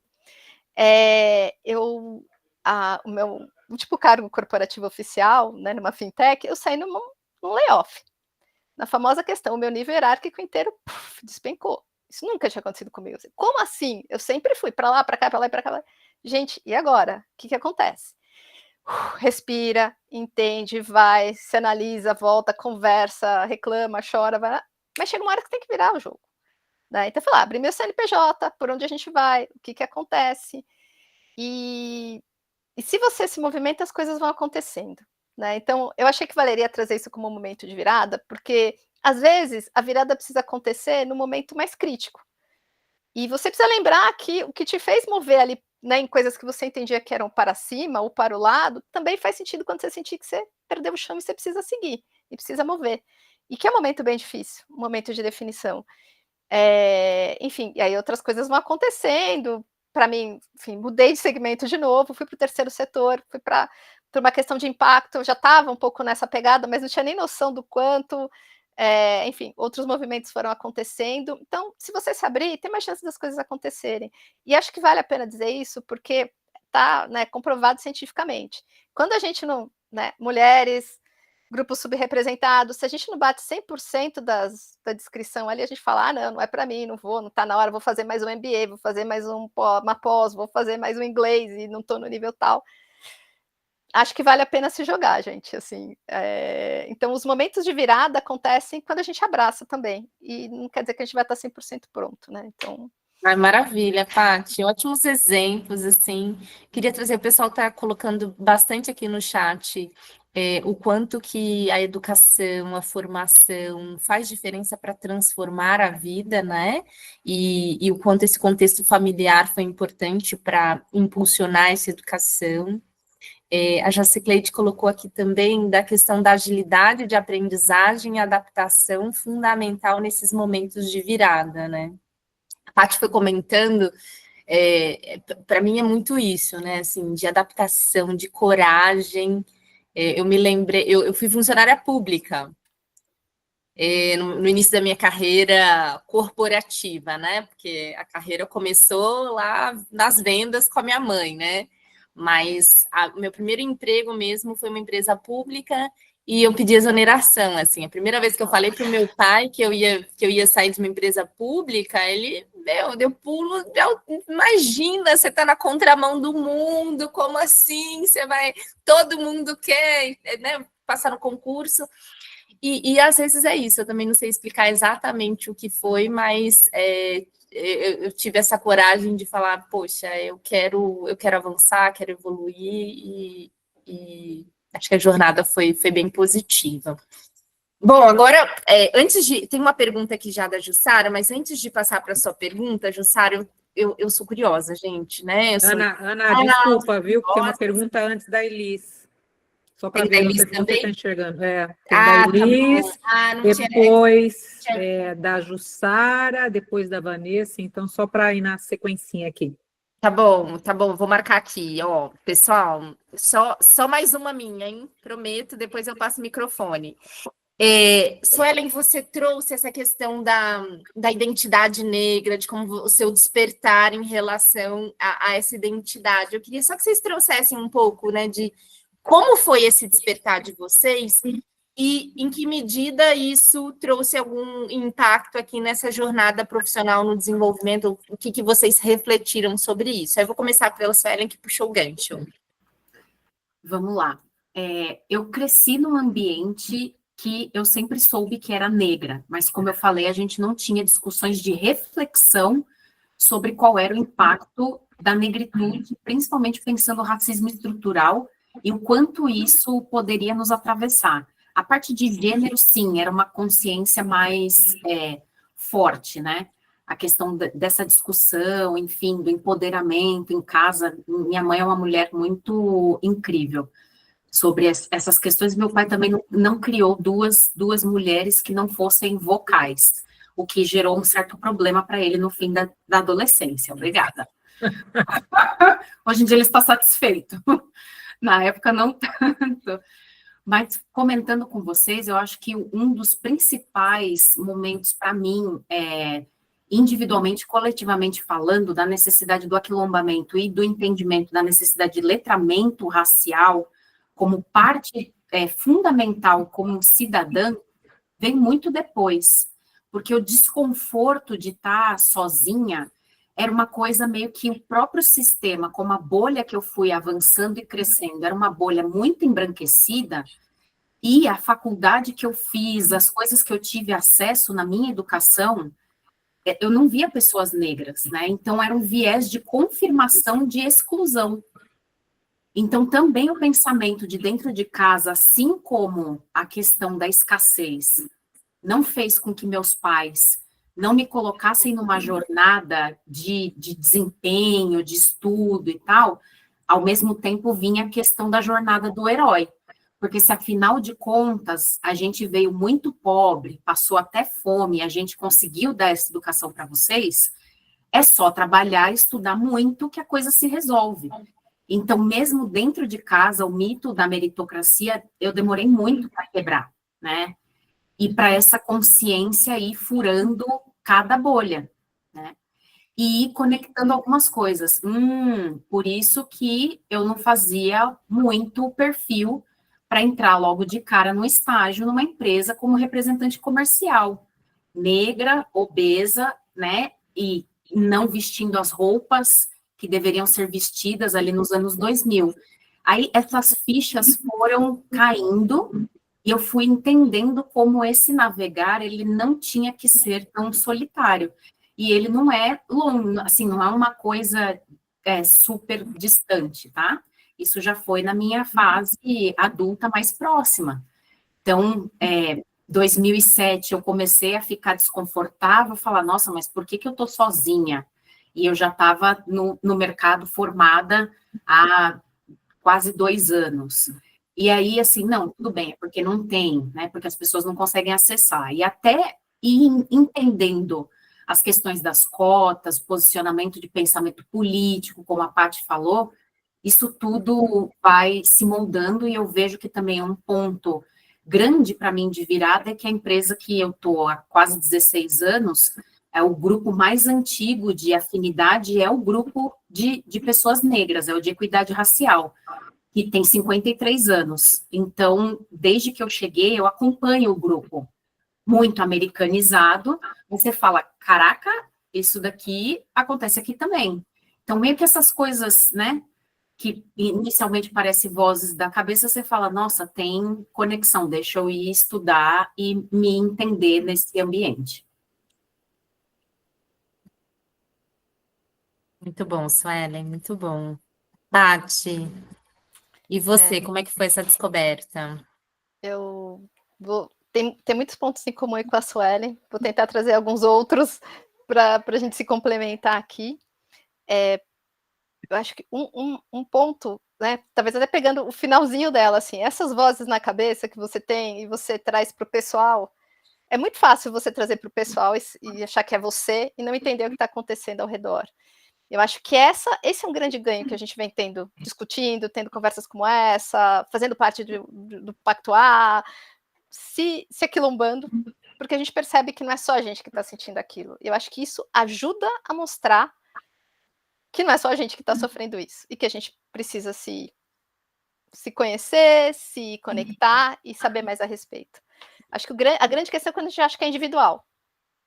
[SPEAKER 6] O meu último cargo corporativo oficial, né, numa fintech, eu saí num layoff. Na famosa questão, o meu nível hierárquico inteiro despencou. Isso nunca tinha acontecido comigo. Como assim? Eu sempre fui para lá, para cá, para lá e para cá. Gente, e agora? O que acontece? Respira, entende, vai, se analisa, volta, conversa, reclama, chora, vai lá. Mas chega uma hora que tem que virar o jogo. Né? Então, falar, abrir meu CNPJ, por onde a gente vai, o que acontece. E se você se movimenta, as coisas vão acontecendo. Né? Então, eu achei que valeria trazer isso como um momento de virada, porque, às vezes, a virada precisa acontecer no momento mais crítico. E você precisa lembrar que o que te fez mover ali, né, em coisas que você entendia que eram para cima ou para o lado, também faz sentido quando você sentir que você perdeu o chão e você precisa seguir, e precisa mover. e que é um momento bem difícil, um momento de definição. Enfim, e aí outras coisas vão acontecendo. Para mim, enfim, mudei de segmento de novo, fui para o terceiro setor, fui para uma questão de impacto, eu já estava um pouco nessa pegada, mas não tinha nem noção do quanto, enfim, outros movimentos foram acontecendo. Então, se você se abrir, tem mais chance das coisas acontecerem. E acho que vale a pena dizer isso, porque está, né, comprovado cientificamente. Quando a gente não, né, mulheres, grupos subrepresentados, se a gente não bate 100% da descrição ali, a gente fala, não é para mim, não vou, não está na hora, vou fazer mais um MBA, vou fazer mais uma pós, vou fazer mais um inglês e não estou no nível tal. Acho que vale a pena se jogar, gente, assim. Então, os momentos de virada acontecem quando a gente abraça também, e não quer dizer que a gente vai estar 100% pronto, né, então...
[SPEAKER 4] Ai, maravilha, Paty, ótimos exemplos, assim. Queria trazer, o pessoal está colocando bastante aqui no chat, o quanto que a educação, a formação faz diferença para transformar a vida, né? E o quanto esse contexto familiar foi importante para impulsionar essa educação. A Jacicleide colocou aqui também da questão da agilidade de aprendizagem e adaptação fundamental nesses momentos de virada, né? A Paty foi comentando, para mim é muito isso, né, assim, de adaptação, de coragem. Eu me lembrei, eu fui funcionária pública no início da minha carreira corporativa, né, porque a carreira começou lá nas vendas com a minha mãe, né, mas o meu primeiro emprego mesmo foi uma empresa pública. E eu pedi exoneração, assim, a primeira vez que eu falei para o meu pai que eu ia sair de uma empresa pública, ele, deu pulo, imagina, você está na contramão do mundo, como assim? Você vai, todo mundo quer, né, passar no concurso, e às vezes é isso, eu também não sei explicar exatamente o que foi, mas eu tive essa coragem de falar, poxa, eu quero avançar, quero evoluir, e acho que a jornada foi bem positiva. Bom, agora, tem uma pergunta aqui já da Jussara, mas antes de passar para a sua pergunta, Jussara, eu sou curiosa, gente, né?
[SPEAKER 2] Ana, desculpa, viu? Tem uma pergunta antes da Elis. Só para ver, não sei se você está enxergando. Tem da Elis, depois da Jussara, depois da Vanessa, então só para ir na sequencinha aqui.
[SPEAKER 4] Tá bom, vou marcar aqui, ó, pessoal, só mais uma minha, hein? Prometo, depois eu passo o microfone. Suelen, você trouxe essa questão da identidade negra, de como o seu despertar em relação a essa identidade. Eu queria só que vocês trouxessem um pouco, né, de como foi esse despertar de vocês e em que medida isso trouxe algum impacto aqui nessa jornada profissional no desenvolvimento, o que vocês refletiram sobre isso? Aí eu vou começar pela Suelen, que puxou o gancho.
[SPEAKER 5] Vamos lá. Eu cresci num ambiente que eu sempre soube que era negra, mas como eu falei, a gente não tinha discussões de reflexão sobre qual era o impacto da negritude, principalmente pensando no racismo estrutural e o quanto isso poderia nos atravessar. A parte de gênero, sim, era uma consciência mais forte, né? A questão dessa discussão, enfim, do empoderamento em casa. Minha mãe é uma mulher muito incrível sobre essas questões. Meu pai também não criou duas mulheres que não fossem vocais, o que gerou um certo problema para ele no fim da adolescência. Obrigada. Hoje em dia ele está satisfeito. Na época, não tanto. Mas, comentando com vocês, eu acho que um dos principais momentos para mim, individualmente, coletivamente falando, da necessidade do aquilombamento e do entendimento da necessidade de letramento racial como parte fundamental como cidadã, vem muito depois, porque o desconforto de estar sozinha era uma coisa meio que o próprio sistema, como a bolha que eu fui avançando e crescendo, era uma bolha muito embranquecida, e a faculdade que eu fiz, as coisas que eu tive acesso na minha educação, eu não via pessoas negras, né? Então era um viés de confirmação de exclusão. Então também o pensamento de dentro de casa, assim como a questão da escassez, não fez com que meus pais não me colocassem numa jornada de desempenho, de estudo e tal, ao mesmo tempo vinha a questão da jornada do herói, Porque se afinal de contas a gente veio muito pobre, passou até fome, a gente conseguiu dar essa educação para vocês, é só trabalhar e estudar muito que a coisa se resolve. Então, mesmo dentro de casa, o mito da meritocracia, eu demorei muito para quebrar, né? E para essa consciência ir furando cada bolha, né? E ir conectando algumas coisas. Por isso que eu não fazia muito o perfil para entrar logo de cara no estágio numa empresa como representante comercial, negra, obesa, né? E não vestindo as roupas que deveriam ser vestidas ali nos anos 2000. Aí essas fichas foram caindo e eu fui entendendo como esse navegar, ele não tinha que ser tão solitário. E ele não é longo, assim, não é uma coisa super distante, tá? Isso já foi na minha fase adulta mais próxima. Então, 2007, eu comecei a ficar desconfortável, falar, nossa, mas por que eu tô sozinha? E eu já estava no mercado formada há quase 2 anos. E aí, assim, não, tudo bem, é porque não tem, né? Porque as pessoas não conseguem acessar. E até ir entendendo as questões das cotas, posicionamento de pensamento político, como a Paty falou, isso tudo vai se moldando e eu vejo que também é um ponto grande para mim de virada é que a empresa que eu estou há quase 16 anos é o grupo mais antigo de afinidade, é o grupo de pessoas negras, é o de equidade racial, que tem 53 anos. Então, desde que eu cheguei, eu acompanho o grupo, muito americanizado, você fala, caraca, isso daqui acontece aqui também. Então, meio que essas coisas, né, que inicialmente parecem vozes da cabeça, você fala, nossa, tem conexão, deixa eu ir estudar e me entender nesse ambiente.
[SPEAKER 4] Muito bom, Suelen, muito bom. Paty, e você, como é que foi essa descoberta?
[SPEAKER 6] Eu vou... Tem muitos pontos em comum com a Suelen, vou tentar trazer alguns outros para a gente se complementar aqui. Eu acho que um ponto, né, talvez até pegando o finalzinho dela, assim, essas vozes na cabeça que você tem e você traz para o pessoal, é muito fácil você trazer para o pessoal e achar que é você e não entender o que está acontecendo ao redor. Eu acho que esse é um grande ganho que a gente vem discutindo, tendo conversas como essa, fazendo parte do Pacto A, se aquilombando, porque a gente percebe que não é só a gente que está sentindo aquilo. Eu acho que isso ajuda a mostrar que não é só a gente que está sofrendo isso, e que a gente precisa se conhecer, se conectar e saber mais a respeito. Acho que a grande questão é quando a gente acha que é individual,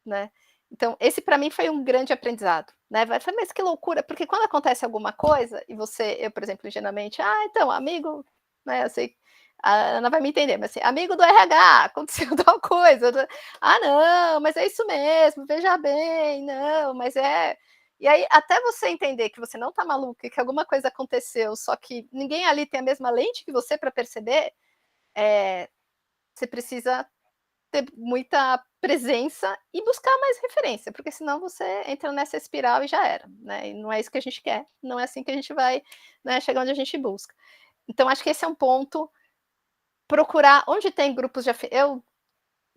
[SPEAKER 6] né? Então, esse para mim foi um grande aprendizado, né? Mas que loucura, porque quando acontece alguma coisa, e eu, por exemplo, ingenuamente, então, amigo, né, eu sei, a Ana vai me entender, mas assim, amigo do RH, aconteceu tal coisa, não, mas é isso mesmo, veja bem, não, mas é... E aí, até você entender que você não tá maluco e que alguma coisa aconteceu, só que ninguém ali tem a mesma lente que você para perceber, você precisa ter muita presença e buscar mais referência, porque senão você entra nessa espiral e já era, né? E não é isso que a gente quer, não é assim que a gente vai, né, chegar onde a gente busca. Então, acho que esse é um ponto, procurar onde tem grupos de afinidade. Eu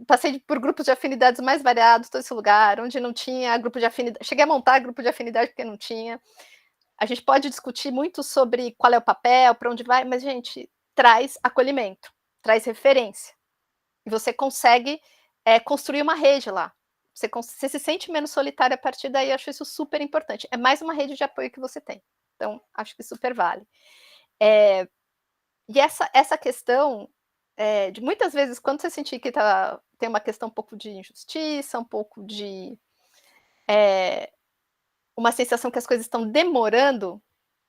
[SPEAKER 6] passei por grupos de afinidades mais variados, todo esse lugar, onde não tinha grupo de afinidade, cheguei a montar grupo de afinidade porque não tinha. A gente pode discutir muito sobre qual é o papel, para onde vai, mas, gente, traz acolhimento, traz referência. E você consegue construir uma rede lá. Você se sente menos solitário a partir daí, eu acho isso super importante. É mais uma rede de apoio que você tem. Então, acho que super vale. E essa questão, de muitas vezes, quando você sentir que tem uma questão um pouco de injustiça, um pouco de uma sensação que as coisas estão demorando,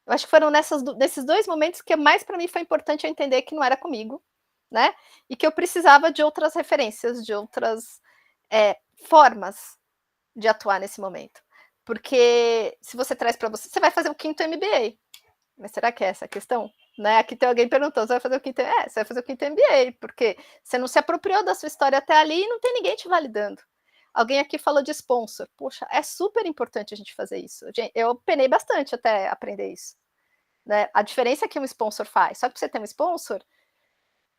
[SPEAKER 6] eu acho que foram nesses 2 momentos que mais para mim foi importante eu entender que não era comigo, né? E que eu precisava de outras referências, de outras formas de atuar nesse momento. Porque se você traz para você vai fazer o 5º MBA. Mas será que é essa a questão? Né? Aqui tem alguém perguntando, você vai fazer o 5º? Você vai fazer o 5º MBA, porque você não se apropriou da sua história até ali e não tem ninguém te validando. Alguém aqui falou de sponsor. Poxa, é super importante a gente fazer isso. Gente, eu penei bastante até aprender isso. Né? A diferença que um sponsor faz. Só que você tem um sponsor,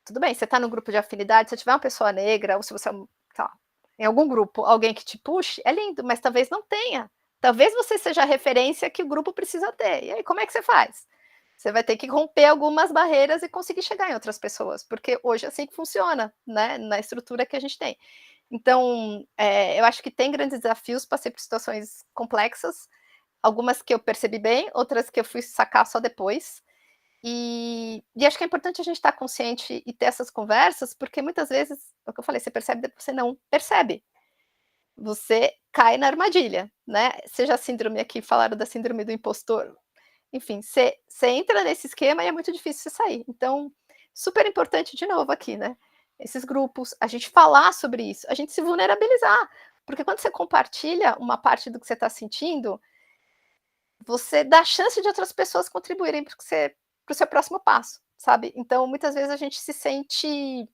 [SPEAKER 6] tudo bem, você está no grupo de afinidade, se tiver uma pessoa negra, ou se você tá em algum grupo, alguém que te puxe, é lindo, mas talvez não tenha. Talvez você seja a referência que o grupo precisa ter. E aí, como é que você faz? Você vai ter que romper algumas barreiras e conseguir chegar em outras pessoas, porque hoje é assim que funciona, né? Na estrutura que a gente tem. Então, eu acho que tem grandes desafios, passei por situações complexas, algumas que eu percebi bem, outras que eu fui sacar só depois. E acho que é importante a gente estar consciente e ter essas conversas, porque muitas vezes, é o que eu falei, você percebe, depois você não percebe. Você cai na armadilha, né? Seja a síndrome aqui, falaram da síndrome do impostor. Enfim, você entra nesse esquema e é muito difícil você sair. Então, super importante, de novo, aqui, né? Esses grupos, a gente falar sobre isso, a gente se vulnerabilizar. Porque quando você compartilha uma parte do que você está sentindo, você dá chance de outras pessoas contribuírem para o seu próximo passo, sabe? Então, muitas vezes a gente se sente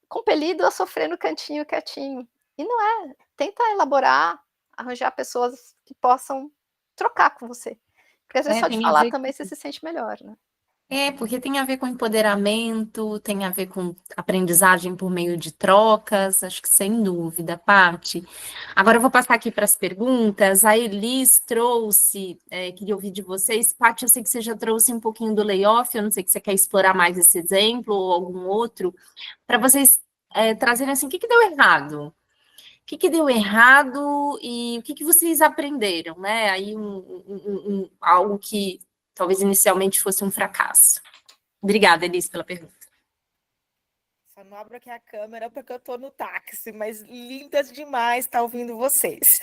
[SPEAKER 6] compelido a sofrer no cantinho quietinho. E não é. Tenta elaborar, arranjar pessoas que possam trocar com você. Porque às vezes só de falar também você se sente melhor, né?
[SPEAKER 4] Porque tem a ver com empoderamento, tem a ver com aprendizagem por meio de trocas, acho que sem dúvida, Paty. Agora eu vou passar aqui para as perguntas. A Elis trouxe, queria ouvir de vocês. Paty, eu sei que você já trouxe um pouquinho do layoff, eu não sei se você quer explorar mais esse exemplo ou algum outro, para vocês trazerem assim, o que deu errado? O que deu errado e o que vocês aprenderam, né? Aí algo que talvez inicialmente fosse um fracasso. Obrigada, Elis, pela pergunta.
[SPEAKER 7] Só não abro aqui a câmera porque eu estou no táxi, mas lindas demais estar ouvindo vocês.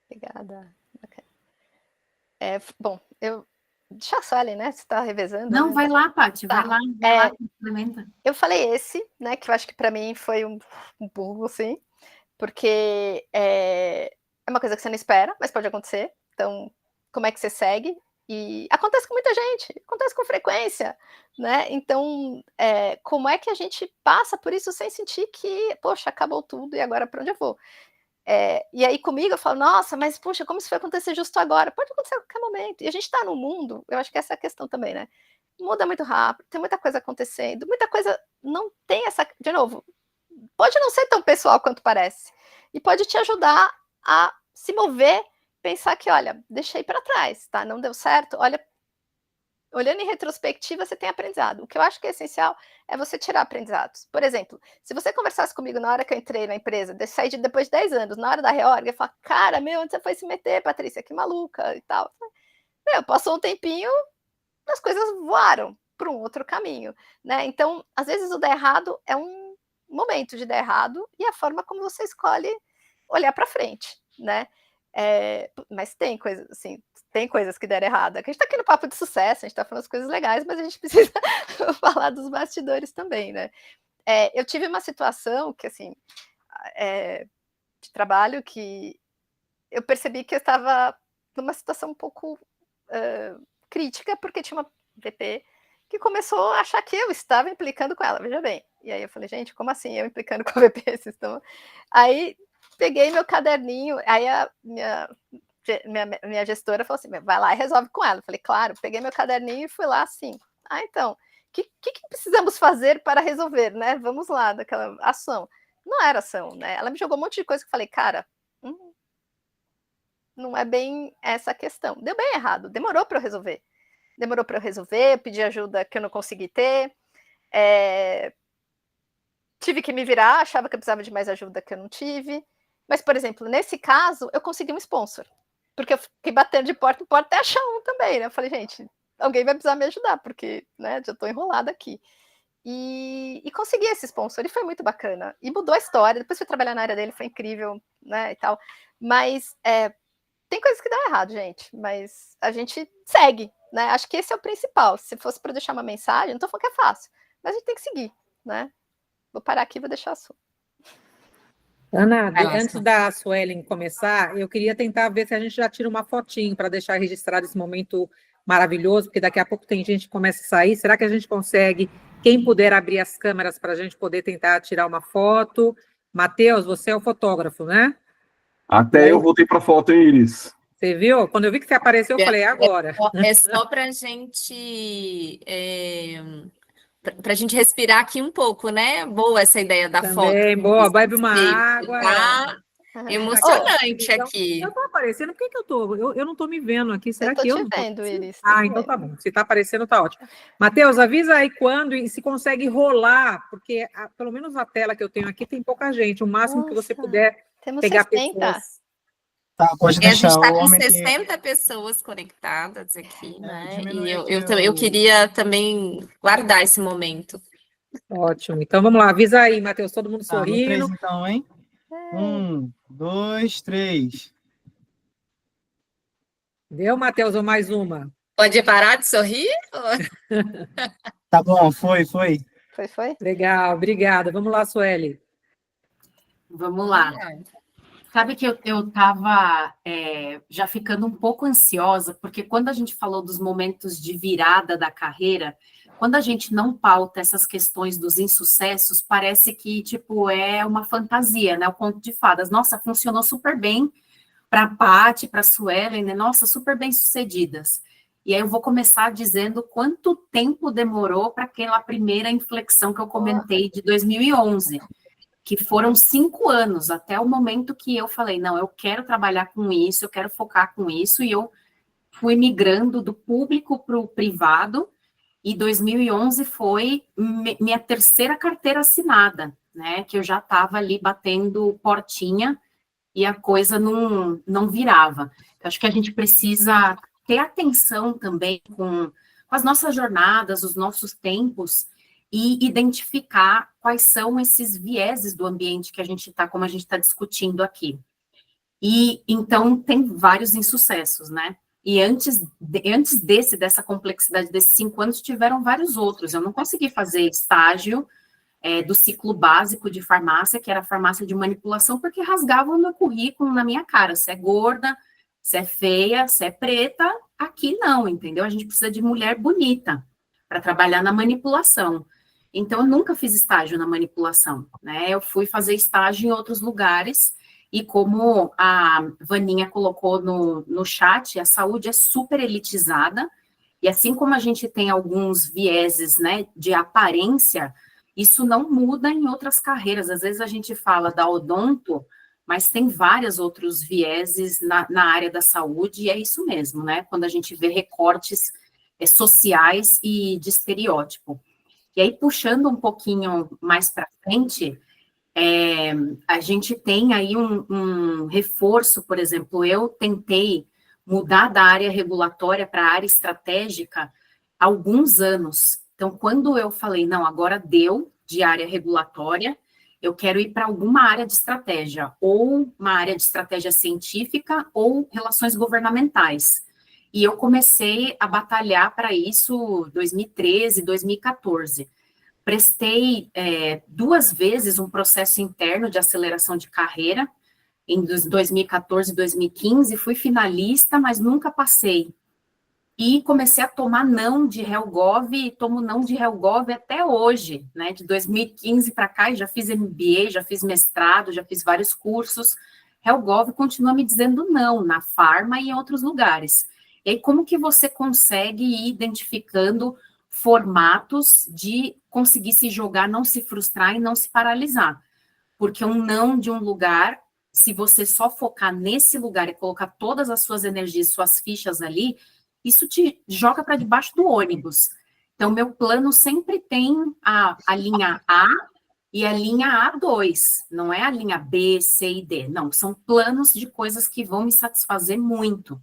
[SPEAKER 6] Obrigada. Bom, deixa a Suelen, né? Você está revezando.
[SPEAKER 5] Não,
[SPEAKER 6] né?
[SPEAKER 5] vai lá, Paty, vai lá, complementa.
[SPEAKER 6] Eu falei esse, né? Que eu acho que para mim foi um burro, assim, porque é uma coisa que você não espera, mas pode acontecer. Então, como é que você segue? E acontece com muita gente, acontece com frequência, né? Então, como é que a gente passa por isso sem sentir que, poxa, acabou tudo e agora para onde eu vou? E aí comigo eu falo, nossa, mas puxa, como isso foi acontecer justo agora? Pode acontecer a qualquer momento. E a gente está no mundo, eu acho que essa é a questão também, né? Muda muito rápido, tem muita coisa acontecendo, muita coisa não tem essa. De novo, pode não ser tão pessoal quanto parece. E pode te ajudar a se mover, pensar que, olha, deixei para trás, tá? Não deu certo, olha. Olhando em retrospectiva, você tem aprendizado. O que eu acho que é essencial é você tirar aprendizados. Por exemplo, se você conversasse comigo na hora que eu entrei na empresa, saí depois de 10 anos, na hora da reorg, eu falo, cara, onde você foi se meter, Patrícia? Que maluca e tal. Passou um tempinho, as coisas voaram para um outro caminho, né? Então, às vezes o dar errado é um momento de dar errado e a forma como você escolhe olhar para frente, né? Mas tem coisas assim, tem coisas que deram errado. A gente está aqui no papo de sucesso, a gente está falando as coisas legais, mas a gente precisa falar dos bastidores também, né? Eu tive uma situação que, assim, de trabalho que eu percebi que eu estava numa situação um pouco crítica, porque tinha uma VP que começou a achar que eu estava implicando com ela, veja bem. E aí eu falei, gente, como assim eu implicando com a VP? Vocês estão... Aí peguei meu caderninho, aí a minha gestora falou assim, vai lá e resolve com ela. Eu falei, claro, peguei meu caderninho e fui lá assim, então, o que precisamos fazer para resolver, né? Vamos lá, daquela ação. Não era ação, né? Ela me jogou um monte de coisa que eu falei, cara, não é bem essa a questão. Deu bem errado, demorou para eu resolver. Eu pedi ajuda que eu não consegui ter, tive que me virar, achava que eu precisava de mais ajuda que eu não tive. Mas, por exemplo, nesse caso, eu consegui um sponsor, porque eu fiquei batendo de porta em porta até achar um também, né? Eu falei, gente, alguém vai precisar me ajudar, porque, né, já estou enrolada aqui. E consegui esse sponsor, e foi muito bacana. E mudou a história, depois fui trabalhar na área dele, foi incrível, né, e tal. Mas tem coisas que dão errado, gente, mas a gente segue, né? Acho que esse é o principal. Se fosse para deixar uma mensagem, não estou falando que é fácil, mas a gente tem que seguir, né? Vou parar aqui e vou deixar a sua.
[SPEAKER 2] Ana, antes da Suelen começar, eu queria tentar ver se a gente já tira uma fotinho para deixar registrado esse momento maravilhoso, porque daqui a pouco tem gente que começa a sair. Será que a gente consegue, quem puder abrir as câmeras para a gente poder tentar tirar uma foto? Matheus, você é o fotógrafo, né?
[SPEAKER 1] Até eu voltei para a foto, hein, Iris?
[SPEAKER 2] Você viu? Quando eu vi que você apareceu, eu falei, agora.
[SPEAKER 4] É só para a gente para a gente respirar aqui um pouco, né? Boa essa ideia da foto.
[SPEAKER 2] Também, boa, bebe uma água.
[SPEAKER 4] Tá emocionante
[SPEAKER 2] Então,
[SPEAKER 4] aqui.
[SPEAKER 2] eu tô aparecendo, por que que eu tô? Eu não tô me vendo aqui, será
[SPEAKER 6] Eu tô
[SPEAKER 2] que eu
[SPEAKER 6] te
[SPEAKER 2] não tô
[SPEAKER 6] vendo,
[SPEAKER 2] aparecendo?
[SPEAKER 6] Iris.
[SPEAKER 2] Ah, então tá bom. Se tá aparecendo, tá ótimo. Matheus, avisa aí quando e se consegue rolar, porque pelo menos a tela que eu tenho aqui tem pouca gente. O máximo que você
[SPEAKER 6] Nossa,
[SPEAKER 2] puder
[SPEAKER 6] temos
[SPEAKER 2] pegar
[SPEAKER 6] 60.
[SPEAKER 2] pessoas.
[SPEAKER 8] Tá, pode
[SPEAKER 4] A gente
[SPEAKER 8] deixar.
[SPEAKER 4] está
[SPEAKER 8] O
[SPEAKER 4] com
[SPEAKER 8] homem que
[SPEAKER 4] 60 pessoas conectadas aqui, né? E
[SPEAKER 8] diminui
[SPEAKER 4] eu,
[SPEAKER 8] aqui
[SPEAKER 4] eu, também- eu
[SPEAKER 8] o.
[SPEAKER 4] queria também guardar esse momento.
[SPEAKER 2] Ótimo. Então vamos lá, avisa aí, Matheus, todo mundo
[SPEAKER 8] Tá, no 3
[SPEAKER 2] sorrindo.
[SPEAKER 8] então, hein? 1, 2, 3.
[SPEAKER 2] Deu, Matheus, ou mais uma?
[SPEAKER 4] Pode parar de sorrir?
[SPEAKER 8] Tá bom, foi.
[SPEAKER 6] Foi?
[SPEAKER 2] Legal, obrigada. Vamos lá, Sueli.
[SPEAKER 5] Vamos lá. Sabe que eu estava já ficando um pouco ansiosa, porque quando a gente falou dos momentos de virada da carreira, quando a gente não pauta essas questões dos insucessos, parece que, tipo, é uma fantasia, né? O conto de fadas. Nossa, funcionou super bem para a Paty, para a Suelen, né? Nossa, super bem sucedidas. E aí eu vou começar dizendo quanto tempo demorou para aquela primeira inflexão que eu comentei de 2011, que foram 5 anos, até o momento que eu falei, não, eu quero trabalhar com isso, eu quero focar com isso, e eu fui migrando do público para o privado, e 2011 foi minha terceira carteira assinada, né, que eu já estava ali batendo portinha, e a coisa não virava. Eu acho que a gente precisa ter atenção também com as nossas jornadas, os nossos tempos, e identificar quais são esses vieses do ambiente que a gente está, como a gente está discutindo aqui. E, então, tem vários insucessos, né? E antes dessa complexidade desses 5 anos, tiveram vários outros. Eu não consegui fazer estágio do ciclo básico de farmácia, que era farmácia de manipulação, porque rasgavam o meu currículo na minha cara. Se é gorda, se é feia, se é preta, aqui não, entendeu? A gente precisa de mulher bonita para trabalhar na manipulação. Então, eu nunca fiz estágio na manipulação, né? Eu fui fazer estágio em outros lugares, e como a Vaninha colocou no chat, a saúde é super elitizada, e assim como a gente tem alguns vieses, né, de aparência, isso não muda em outras carreiras. Às vezes a gente fala da odonto, mas tem vários outros vieses na área da saúde, e é isso mesmo, né? Quando a gente vê recortes sociais e de estereótipo. E aí, puxando um pouquinho mais para frente, a gente tem aí um reforço, por exemplo, eu tentei mudar da área regulatória para a área estratégica há alguns anos. Então, quando eu falei, não, agora deu de área regulatória, eu quero ir para alguma área de estratégia, ou uma área de estratégia científica, ou relações governamentais. E eu comecei a batalhar para isso em 2013, 2014. Prestei 2 vezes um processo interno de aceleração de carreira, em 2014 e 2015, fui finalista, mas nunca passei. E comecei a tomar não de HelGov, e tomo não de HelGov até hoje, né? De 2015 para cá, já fiz MBA, já fiz mestrado, já fiz vários cursos. HelGov continua me dizendo não, na Pharma e em outros lugares. E aí, como que você consegue ir identificando formatos de conseguir se jogar, não se frustrar e não se paralisar? Porque um não de um lugar, se você só focar nesse lugar e colocar todas as suas energias, suas fichas ali, isso te joga para debaixo do ônibus. Então, meu plano sempre tem a linha A e a linha A2, não é a linha B, C e D, não, são planos de coisas que vão me satisfazer muito.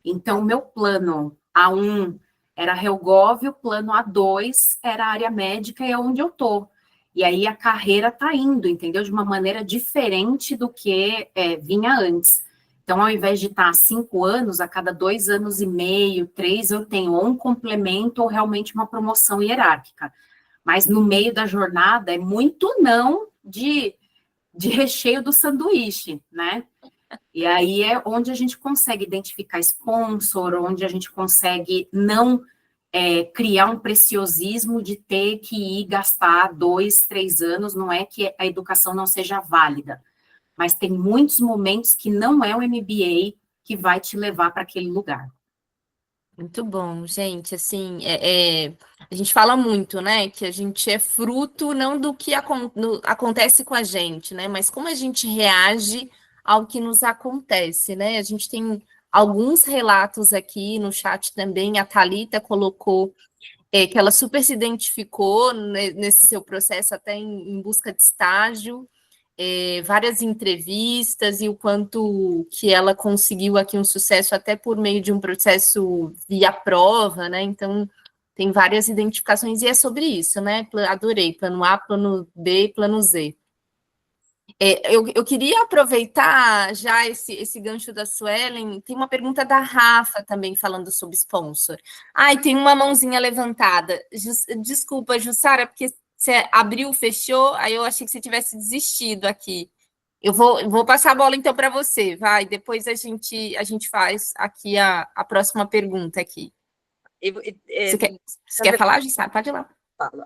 [SPEAKER 5] Então, meu plano A1 era HelGov, o plano A2 era a área médica e é onde eu estou. E aí a carreira está indo, entendeu? De uma maneira diferente do que vinha antes. Então, ao invés de estar 5 anos, a cada 2 anos e meio, 3, eu tenho ou um complemento ou realmente uma promoção hierárquica. Mas no meio da jornada é muito não de recheio do sanduíche, né? E aí é onde a gente consegue identificar sponsor, onde a gente consegue não criar um preciosismo de ter que ir gastar 2, 3 anos, não é que a educação não seja válida, mas tem muitos momentos que não é o MBA que vai te levar para aquele lugar.
[SPEAKER 4] Muito bom, gente. Assim, a gente fala muito, né, que a gente é fruto não do que acontece com a gente, né, mas como a gente reage ao que nos acontece, né? A gente tem alguns relatos aqui no chat também. A Thalita colocou que ela super se identificou nesse seu processo, até em busca de estágio. Várias entrevistas e o quanto que ela conseguiu aqui um sucesso até por meio de um processo via prova, né? Então, tem várias identificações e é sobre isso, né? Adorei, plano A, plano B, plano Z. Eu queria aproveitar já esse gancho da Suelen. Tem uma pergunta da Rafa também falando sobre sponsor. Ai, tem uma mãozinha levantada. Desculpa, Jussara, porque você abriu, fechou, aí eu achei que você tivesse desistido aqui. Eu vou passar a bola então para você, vai. Depois a gente faz aqui a próxima pergunta aqui. Você quer falar, Jussara? Pode ir lá.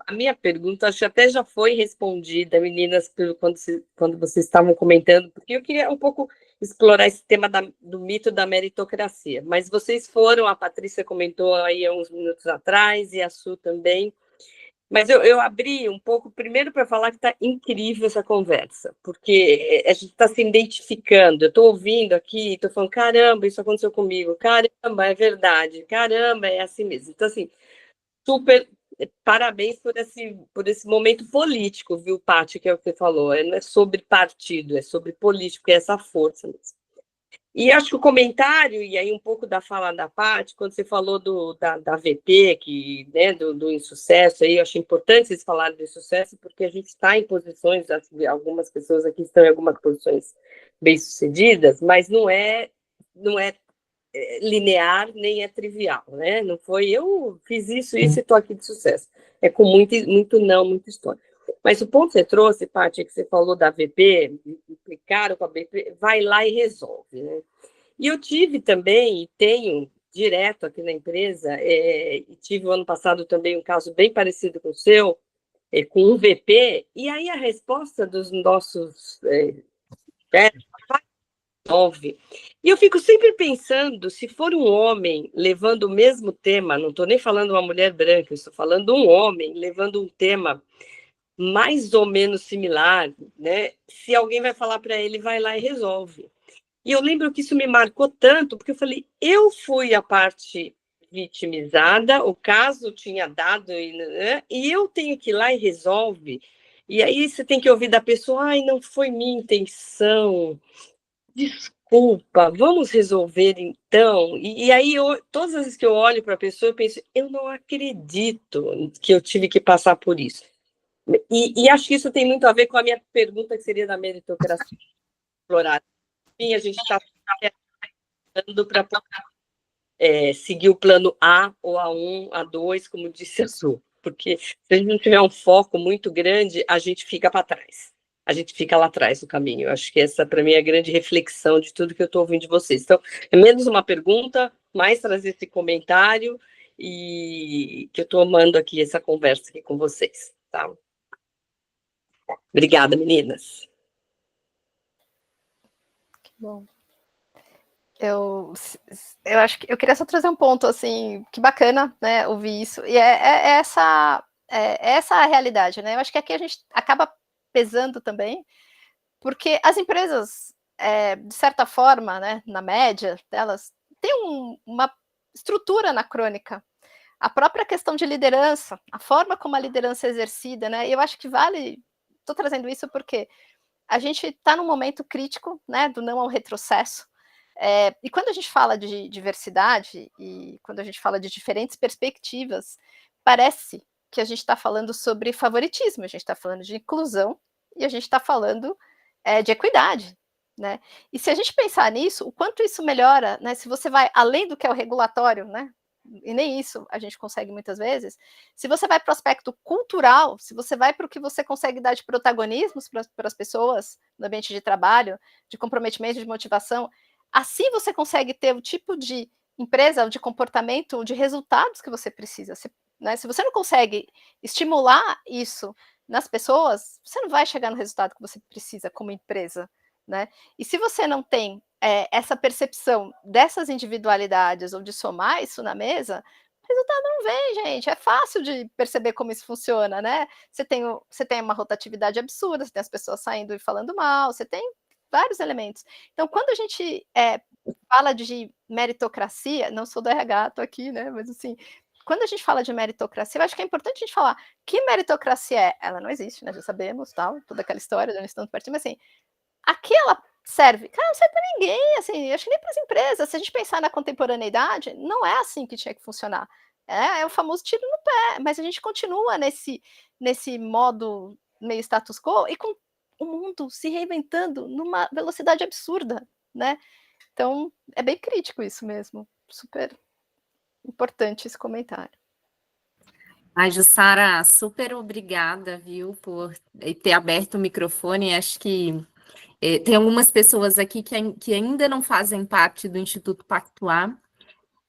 [SPEAKER 9] A minha pergunta, acho que até já foi respondida, meninas, quando vocês estavam comentando, porque eu queria um pouco explorar esse tema do mito da meritocracia. Mas vocês foram, a Patrícia comentou aí há uns minutos atrás, e a Su também. Mas eu abri um pouco, primeiro para falar que está incrível essa conversa, porque a gente está se identificando. Eu estou ouvindo aqui, estou falando, caramba, isso aconteceu comigo, caramba, é verdade, caramba, é assim mesmo. Então, assim, super parabéns por esse momento político, viu, Paty, que é o que você falou. Não é sobre partido, é sobre político, é essa força mesmo. E acho que o comentário, e aí um pouco da fala da Paty, quando você falou da VP, que, né, do insucesso, aí eu acho importante vocês falarem do insucesso, porque a gente está em posições, algumas pessoas aqui estão em algumas posições bem-sucedidas, mas não é linear, nem é trivial, né? Não foi, eu fiz isso e estou aqui de sucesso. É com muito não, muita história. Mas o ponto que você trouxe, Paty, que você falou da VP, implicaram com a VP, vai lá e resolve, né? E eu tive também, e tenho direto aqui na empresa, e tive o ano passado também um caso bem parecido com o seu, com um VP, e aí a resposta dos nossos resolve. E eu fico sempre pensando, se for um homem levando o mesmo tema, não estou nem falando uma mulher branca, estou falando um homem levando um tema mais ou menos similar, né? Se alguém vai falar para ele, vai lá e resolve. E eu lembro que isso me marcou tanto, porque eu falei, eu fui a parte vitimizada, o caso tinha dado, né? E eu tenho que ir lá e resolve. E aí você tem que ouvir da pessoa, ai, não foi minha intenção, desculpa, vamos resolver então. E aí, todas as vezes que eu olho para a pessoa, eu penso, eu não acredito que eu tive que passar por isso. E acho que isso tem muito a ver com a minha pergunta, que seria da meritocracia explorar. Sim, a gente está trabalhando para seguir o plano A, ou A1, A2, como disse a Su, porque se a gente não tiver um foco muito grande, a gente fica para trás. A gente fica lá atrás do caminho. Eu acho que essa, para mim, é a grande reflexão de tudo que eu estou ouvindo de vocês. Então, é menos uma pergunta, mais trazer esse comentário, e que eu estou amando aqui essa conversa aqui com vocês. Tá? Obrigada, meninas.
[SPEAKER 6] Que bom. Eu acho que eu queria só trazer um ponto, assim, que bacana, né, ouvir isso, e essa a realidade, né, eu acho que aqui a gente acaba pesando também, porque as empresas, de certa forma, né, na média delas, têm uma estrutura anacrônica, a própria questão de liderança, a forma como a liderança é exercida, né, e eu acho que estou trazendo isso porque a gente está num momento crítico, né, do não ao retrocesso. E quando a gente fala de diversidade e quando a gente fala de diferentes perspectivas, parece que a gente está falando sobre favoritismo, a gente está falando de inclusão e a gente está falando de equidade, né? E se a gente pensar nisso, o quanto isso melhora, né? Se você vai além do que é o regulatório, né? E nem isso a gente consegue muitas vezes. Se você vai para o aspecto cultural, se você vai para o que você consegue dar de protagonismo para as pessoas no ambiente de trabalho, de comprometimento, de motivação, assim você consegue ter o tipo de empresa, de comportamento, de resultados que você precisa. Né? Se você não consegue estimular isso nas pessoas, você não vai chegar no resultado que você precisa como empresa. Né? E se você não tem essa percepção dessas individualidades ou de somar isso na mesa, o resultado não vem, gente. É fácil de perceber como isso funciona, né? Você tem uma rotatividade absurda, você tem as pessoas saindo e falando mal, você tem vários elementos. Então, quando a gente fala de meritocracia, não sou do RH, estou aqui, né? Mas assim, quando a gente fala de meritocracia, eu acho que é importante a gente falar que meritocracia é. Ela não existe, né? Já sabemos, tal, toda aquela história da Unistan do partido, mas assim, aqui ela serve, cara, não serve para ninguém, assim, acho que nem para as empresas. Se a gente pensar na contemporaneidade, não é assim que tinha que funcionar. É o famoso tiro no pé, mas a gente continua nesse modo meio status quo e com o mundo se reinventando numa velocidade absurda, né? Então, é bem crítico isso mesmo. Super importante esse comentário.
[SPEAKER 4] Ai, Jussara, super obrigada, viu, por ter aberto o microfone. Acho que tem algumas pessoas aqui que ainda não fazem parte do Instituto Pactuar,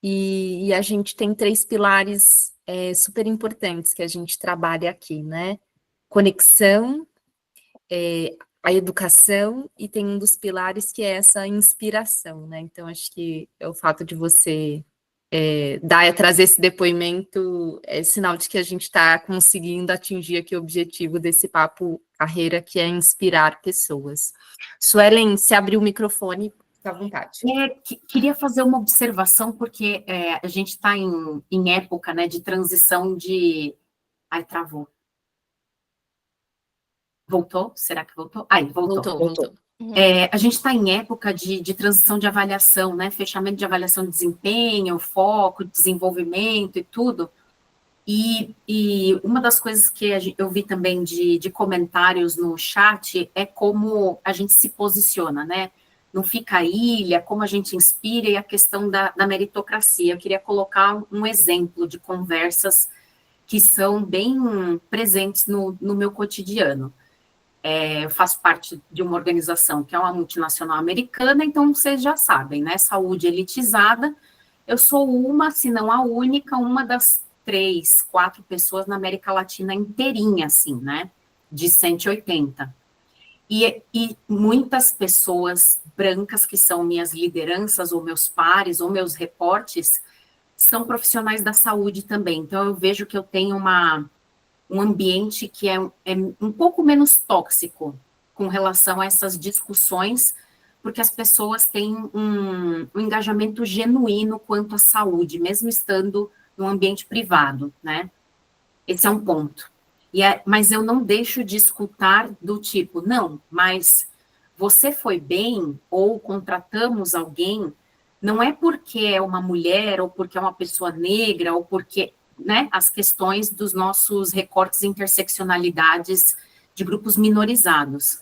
[SPEAKER 4] e a gente tem 3 pilares super importantes que a gente trabalha aqui, né? Conexão, a educação, e tem um dos pilares que é essa inspiração, né? Então, acho que o fato de você trazer esse depoimento é sinal de que a gente está conseguindo atingir aqui o objetivo desse Papo Carreira, que é inspirar pessoas. Suelen, se abrir o microfone, fica à vontade.
[SPEAKER 5] Queria fazer uma observação, porque a gente está em época, né, de transição de... Ai, travou. Voltou? Será que voltou? Ai, voltou. A gente está em época de transição de avaliação, né? Fechamento de avaliação de desempenho, foco, desenvolvimento e tudo. E uma das coisas que eu vi também de comentários no chat é como a gente se posiciona, né? Não fica a ilha, como a gente inspira, e a questão da meritocracia. Eu queria colocar um exemplo de conversas que são bem presentes no meu cotidiano. Eu faço parte de uma organização que é uma multinacional americana, então vocês já sabem, né? Saúde elitizada. Eu sou uma, se não a única, uma das 3, 4 pessoas na América Latina inteirinha, assim, né? De 180. E muitas pessoas brancas que são minhas lideranças, ou meus pares, ou meus reportes, são profissionais da saúde também. Então, eu vejo que eu tenho um ambiente que é um pouco menos tóxico com relação a essas discussões, porque as pessoas têm um engajamento genuíno quanto à saúde, mesmo estando no ambiente privado, né? Esse é um ponto. Mas eu não deixo de escutar do tipo, não, mas você foi bem, ou contratamos alguém, não é porque é uma mulher, ou porque é uma pessoa negra, ou porque... né, as questões dos nossos recortes e interseccionalidades de grupos minorizados.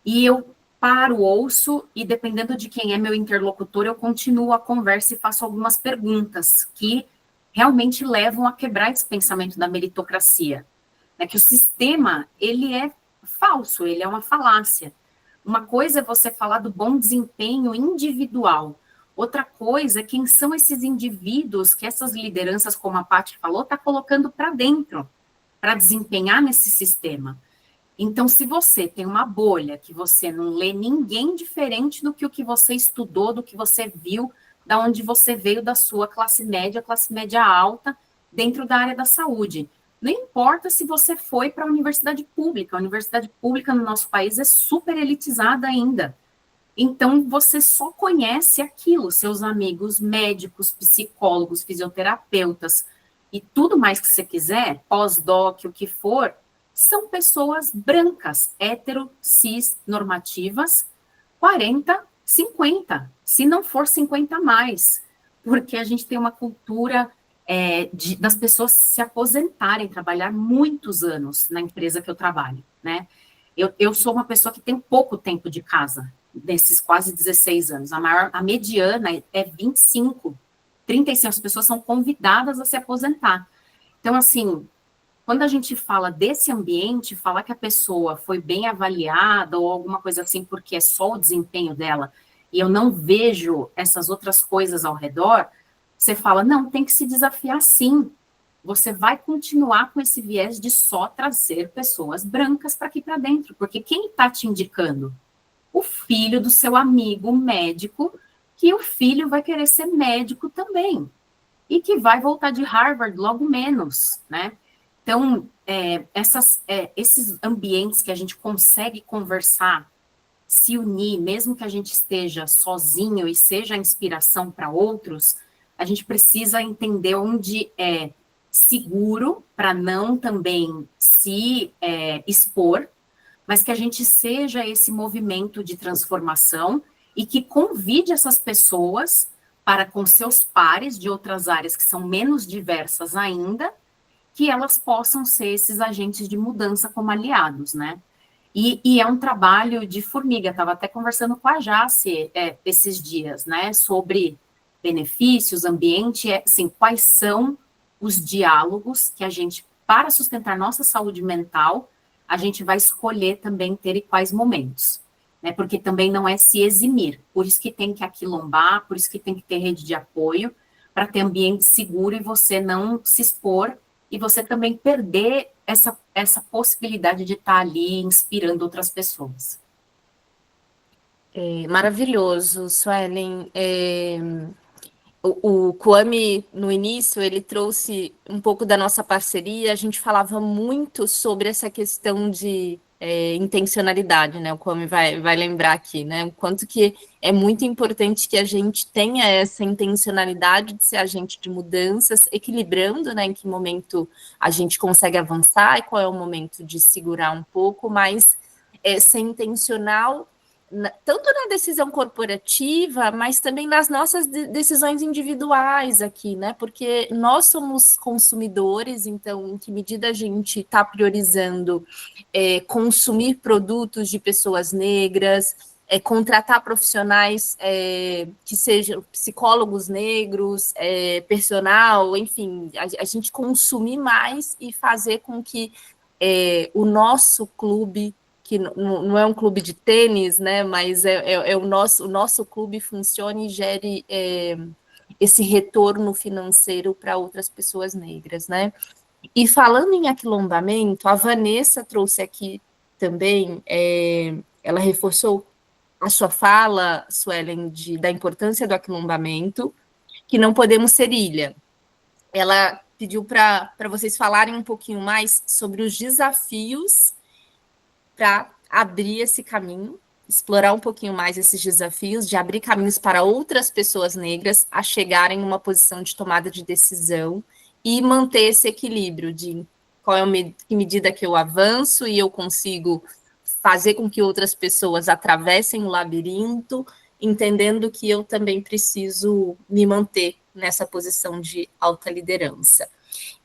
[SPEAKER 5] E eu paro, ouço, e dependendo de quem é meu interlocutor, eu continuo a conversa e faço algumas perguntas que realmente levam a quebrar esse pensamento da meritocracia. É que o sistema, ele é falso, ele é uma falácia. Uma coisa é você falar do bom desempenho individual. Outra coisa é quem são esses indivíduos que essas lideranças, como a Paty falou, está colocando para dentro, para desempenhar nesse sistema. Então, se você tem uma bolha, que você não lê ninguém diferente do que o que você estudou, do que você viu, da onde você veio, da sua classe média alta, dentro da área da saúde. Não importa se você foi para a universidade pública. A universidade pública no nosso país é super elitizada ainda. Então, você só conhece aquilo, seus amigos médicos, psicólogos, fisioterapeutas e tudo mais que você quiser, pós-doc, o que for, são pessoas brancas, hétero, cis, normativas, 40, 50, se não for 50 a mais, porque a gente tem uma cultura das pessoas se aposentarem, trabalhar muitos anos na empresa que eu trabalho, né? Eu sou uma pessoa que tem pouco tempo de casa, nesses quase 16 anos. A mediana é 25, 35, as pessoas são convidadas a se aposentar. Então, assim, quando a gente fala desse ambiente, falar que a pessoa foi bem avaliada ou alguma coisa assim, porque é só o desempenho dela, e eu não vejo essas outras coisas ao redor, você fala, não, tem que se desafiar sim. Você vai continuar com esse viés de só trazer pessoas brancas para aqui para dentro, porque quem está te indicando? filho do seu amigo médico, que o filho vai querer ser médico também, e que vai voltar de Harvard logo menos, né? Então, esses ambientes que a gente consegue conversar, se unir, mesmo que a gente esteja sozinho e seja inspiração para outros, a gente precisa entender onde é seguro para não também se expor, mas que a gente seja esse movimento de transformação e que convide essas pessoas para com seus pares de outras áreas que são menos diversas ainda, que elas possam ser esses agentes de mudança como aliados, né? E é um trabalho de formiga, estava até conversando com a Jace esses dias, né, sobre benefícios, ambiente, assim, quais são os diálogos que a gente, para sustentar nossa saúde mental, a gente vai escolher também ter e quais momentos, né, porque também não é se eximir, por isso que tem que aquilombar, por isso que tem que ter rede de apoio, para ter ambiente seguro e você não se expor, e você também perder essa possibilidade de estar ali inspirando outras pessoas.
[SPEAKER 4] Maravilhoso, Suelen. O Kwame, no início, ele trouxe um pouco da nossa parceria, a gente falava muito sobre essa questão de intencionalidade, né? O Kwame vai lembrar aqui, né? O quanto que é muito importante que a gente tenha essa intencionalidade de ser agente de mudanças, equilibrando, né? Em que momento a gente consegue avançar e qual é o momento de segurar um pouco, mas ser intencional tanto na decisão corporativa, mas também nas nossas decisões individuais aqui, né? Porque nós somos consumidores, então, em que medida a gente está priorizando consumir produtos de pessoas negras, contratar profissionais que sejam psicólogos negros, personal, enfim, a gente consumir mais e fazer com que o nosso clube, que não é um clube de tênis, né, mas o nosso clube funcione e gere esse retorno financeiro para outras pessoas negras, né? E falando em aquilombamento, a Vanessa trouxe aqui também, ela reforçou a sua fala, Suelen, da importância do aquilombamento, que não podemos ser ilha. Ela pediu para vocês falarem um pouquinho mais sobre os desafios para abrir esse caminho, explorar um pouquinho mais esses desafios, de abrir caminhos para outras pessoas negras a chegarem em uma posição de tomada de decisão e manter esse equilíbrio de qual é que medida que eu avanço e eu consigo fazer com que outras pessoas atravessem o labirinto, entendendo que eu também preciso me manter nessa posição de alta liderança.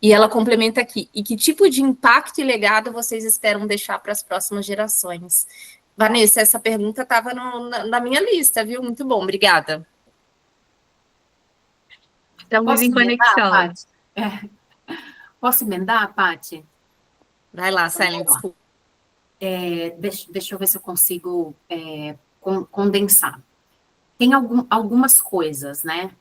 [SPEAKER 4] E ela complementa aqui, e que tipo de impacto e legado vocês esperam deixar para as próximas gerações? Vanessa, essa pergunta estava na minha lista, viu? Muito bom, obrigada.
[SPEAKER 2] Estamos em conexão.
[SPEAKER 5] Posso emendar, Paty?
[SPEAKER 4] Vai lá, Suelen, desculpa.
[SPEAKER 5] Deixa eu ver se eu consigo condensar. Tem algumas coisas, né?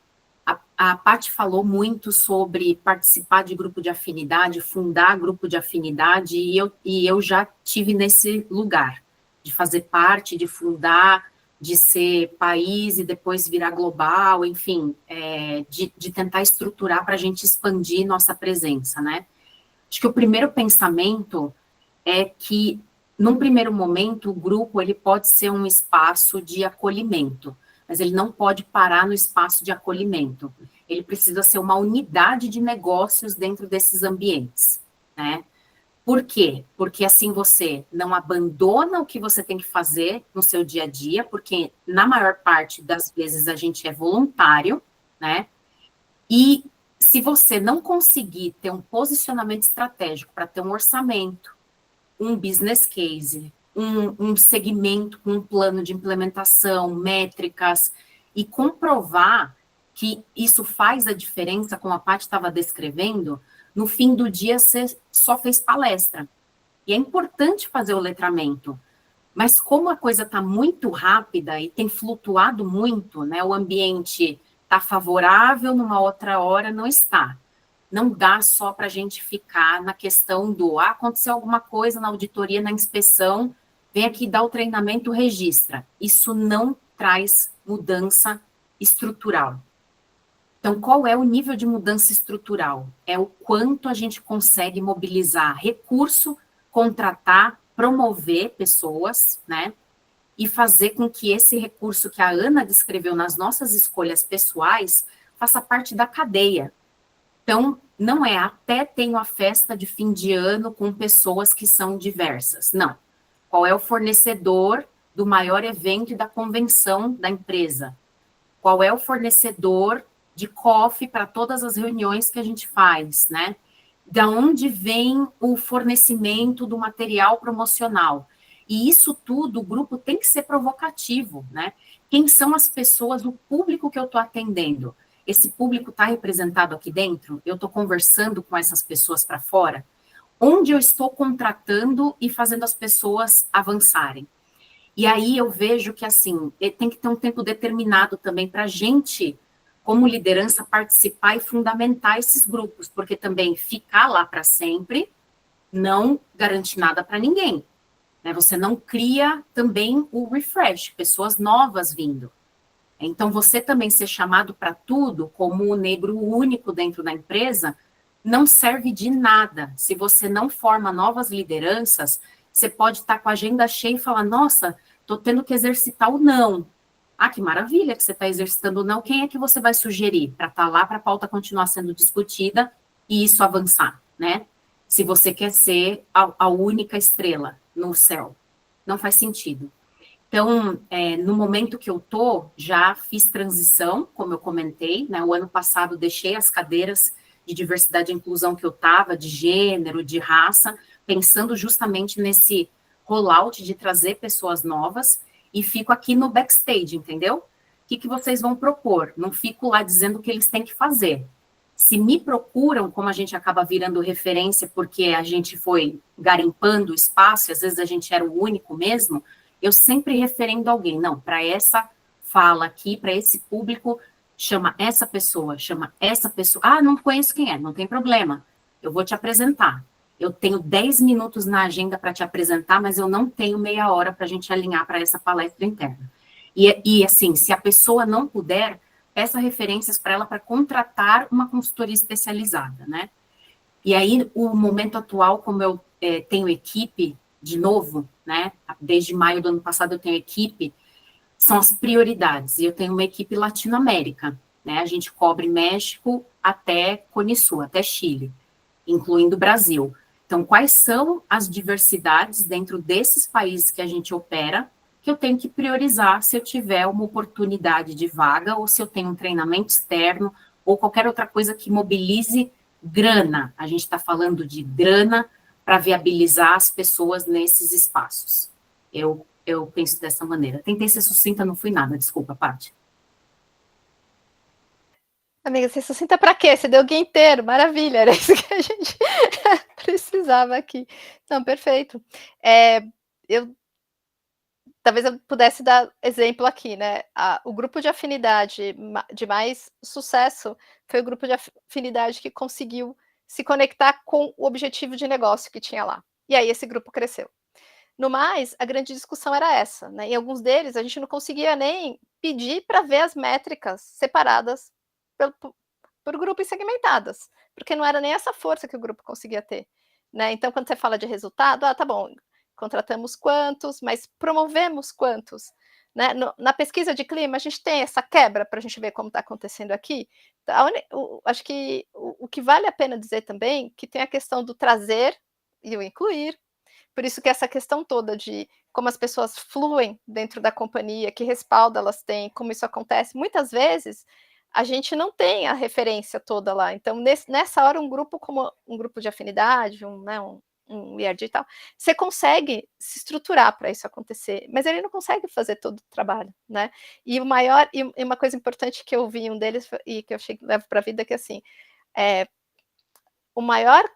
[SPEAKER 5] A Paty falou muito sobre participar de grupo de afinidade, fundar grupo de afinidade, e eu já tive nesse lugar, de fazer parte, de fundar, de ser país e depois virar global, enfim, de tentar estruturar para a gente expandir nossa presença, né? Acho que o primeiro pensamento é que, num primeiro momento, o grupo ele pode ser um espaço de acolhimento, mas ele não pode parar no espaço de acolhimento. Ele precisa ser uma unidade de negócios dentro desses ambientes, né? Por quê? Porque assim você não abandona o que você tem que fazer no seu dia a dia, porque na maior parte das vezes a gente é voluntário, né? E se você não conseguir ter um posicionamento estratégico para ter um orçamento, um business case, um segmento com um plano de implementação, métricas, e comprovar que isso faz a diferença, como a Paty estava descrevendo, no fim do dia você só fez palestra. E é importante fazer o letramento, mas como a coisa está muito rápida e tem flutuado muito, né, o ambiente está favorável, numa outra hora não está. Não dá só para a gente ficar na questão do aconteceu alguma coisa na auditoria, na inspeção, vem aqui dar o treinamento, registra. Isso não traz mudança estrutural. Então, qual é o nível de mudança estrutural? É o quanto a gente consegue mobilizar recurso, contratar, promover pessoas, né? E fazer com que esse recurso que a Ana descreveu nas nossas escolhas pessoais faça parte da cadeia. Então, não é até tenho a festa de fim de ano com pessoas que são diversas. Não. Qual é o fornecedor do maior evento e da convenção da empresa? Qual é o fornecedor de coffee para todas as reuniões que a gente faz, né? Da onde vem o fornecimento do material promocional? E isso tudo, o grupo tem que ser provocativo, né? Quem são as pessoas, o público que eu estou atendendo? Esse público está representado aqui dentro? Eu estou conversando com essas pessoas para fora? Onde eu estou contratando e fazendo as pessoas avançarem? E aí eu vejo que, assim, tem que ter um tempo determinado também para a gente, como liderança, participar e fundamentar esses grupos, porque também ficar lá para sempre não garante nada para ninguém. Né? Você não cria também o refresh, pessoas novas vindo. Então, você também ser chamado para tudo, como o negro único dentro da empresa, não serve de nada. Se você não forma novas lideranças, você pode estar com a agenda cheia e falar, nossa, estou tendo que exercitar o não. Ah, que maravilha que você está exercitando o não. Quem é que você vai sugerir para estar lá para a pauta continuar sendo discutida e isso avançar, né? Se você quer ser a única estrela no céu. Não faz sentido. Então, no momento que eu já fiz transição, como eu comentei, né? O ano passado deixei as cadeiras de diversidade e inclusão que eu estava, de gênero, de raça, pensando justamente nesse rollout de trazer pessoas novas, e fico aqui no backstage, entendeu? O que vocês vão propor? Não fico lá dizendo o que eles têm que fazer. Se me procuram, como a gente acaba virando referência, porque a gente foi garimpando o espaço, e às vezes a gente era o único mesmo, eu sempre referendo alguém. Não, para essa fala aqui, para esse público, chama essa pessoa, chama essa pessoa. Ah, não conheço quem é, não tem problema. Eu vou te apresentar. Eu tenho 10 minutos na agenda para te apresentar, mas eu não tenho meia hora para a gente alinhar para essa palestra interna. E assim, se a pessoa não puder, peça referências para ela para contratar uma consultoria especializada, né? E aí, o momento atual, como eu tenho equipe, de novo, né? Desde maio do ano passado eu tenho equipe, são as prioridades. E eu tenho uma equipe Latinoamérica, né? A gente cobre México até Cone Sul, até Chile, incluindo o Brasil. Então, quais são as diversidades dentro desses países que a gente opera, que eu tenho que priorizar se eu tiver uma oportunidade de vaga, ou se eu tenho um treinamento externo, ou qualquer outra coisa que mobilize grana. A gente está falando de grana para viabilizar as pessoas nesses espaços. Eu penso dessa maneira. Tentei ser sucinta, não fui nada. Desculpa, Paty.
[SPEAKER 6] Amiga, você sucinta para quê? Você deu o guia inteiro, maravilha, era isso que a gente precisava aqui. Não, perfeito. Talvez eu pudesse dar exemplo aqui, né? O grupo de afinidade de mais sucesso foi o grupo de afinidade que conseguiu se conectar com o objetivo de negócio que tinha lá. E aí esse grupo cresceu. No mais, a grande discussão era essa, né? Em alguns deles, a gente não conseguia nem pedir para ver as métricas separadas por grupo e segmentadas, porque não era nem essa força que o grupo conseguia ter, né? Então, quando você fala de resultado, tá bom, contratamos quantos, mas promovemos quantos, né? Na pesquisa de clima, a gente tem essa quebra para a gente ver como está acontecendo aqui. Acho que o que vale a pena dizer também, que tem a questão do trazer e o incluir, por isso que essa questão toda de como as pessoas fluem dentro da companhia, que respaldo elas têm, como isso acontece, muitas vezes a gente não tem a referência toda lá. Então, nessa hora, um grupo como um grupo de afinidade, um IRD e tal, você consegue se estruturar para isso acontecer, mas ele não consegue fazer todo o trabalho, né? E uma coisa importante que eu vi um deles, e que eu levo para a vida, que assim, o maior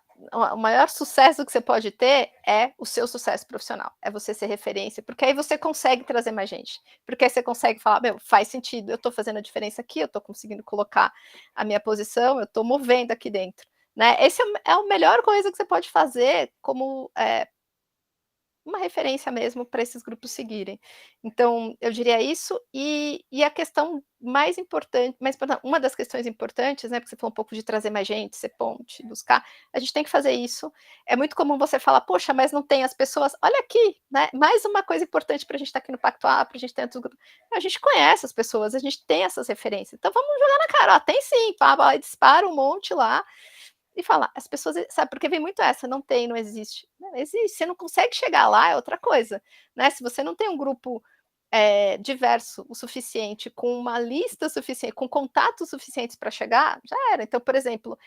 [SPEAKER 6] sucesso que você pode ter é o seu sucesso profissional, é você ser referência, porque aí você consegue trazer mais gente, porque aí você consegue falar, faz sentido, eu estou fazendo a diferença aqui, eu estou conseguindo colocar a minha posição, eu estou movendo aqui dentro, né? Esse é a melhor coisa que você pode fazer como uma referência mesmo para esses grupos seguirem. Então, eu diria isso, e a questão mais importante, uma das questões importantes, né, porque você falou um pouco de trazer mais gente, ser ponte, buscar, a gente tem que fazer isso. É muito comum você falar, poxa, mas não tem as pessoas, olha aqui, né, mais uma coisa importante para a gente estar aqui no Pacto A, para a gente ter outros grupos. A gente conhece as pessoas, a gente tem essas referências, então vamos jogar na cara, ó, tem sim, pá, dispara um monte lá, e falar, as pessoas, sabe, porque vem muito essa, não tem, não existe. Não existe, você não consegue chegar lá, é outra coisa, né? Se você não tem um grupo diverso o suficiente, com uma lista suficiente, com contatos suficientes para chegar, já era. Então, por exemplo,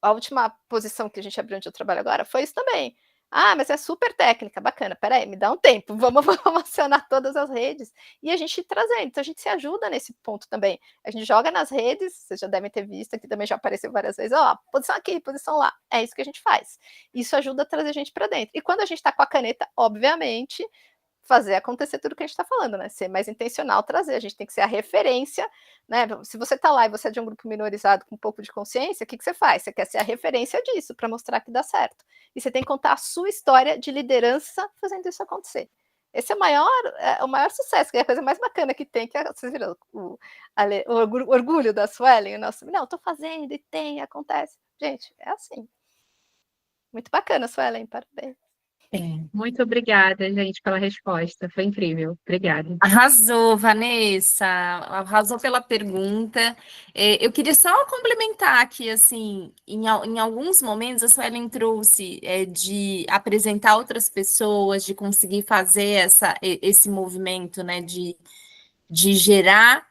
[SPEAKER 6] a última posição que a gente abriu onde eu trabalho agora foi isso também. Ah, mas é super técnica, bacana, peraí, me dá um tempo, vamos acionar todas as redes, e a gente trazendo, então a gente se ajuda nesse ponto também, a gente joga nas redes, vocês já devem ter visto, aqui também já apareceu várias vezes, ó, posição aqui, posição lá, é isso que a gente faz, isso ajuda a trazer gente para dentro, e quando a gente está com a caneta, obviamente, fazer acontecer tudo que a gente está falando, né? Ser mais intencional, trazer. A gente tem que ser a referência, né? Se você está lá e você é de um grupo minorizado com um pouco de consciência, o que você faz? Você quer ser a referência disso para mostrar que dá certo. E você tem que contar a sua história de liderança fazendo isso acontecer. Esse é o maior sucesso, que é a coisa mais bacana que tem, que vocês viram o orgulho da Suelen, não, estou fazendo e tem, acontece. Gente, é assim. Muito bacana, Suelen, parabéns.
[SPEAKER 10] Muito obrigada, gente, pela resposta. Foi incrível. Obrigada.
[SPEAKER 4] Arrasou, Vanessa. Arrasou pela pergunta. Eu queria só complementar aqui, assim, em alguns momentos a Suelen trouxe de apresentar outras pessoas, de conseguir fazer esse movimento, né, de gerar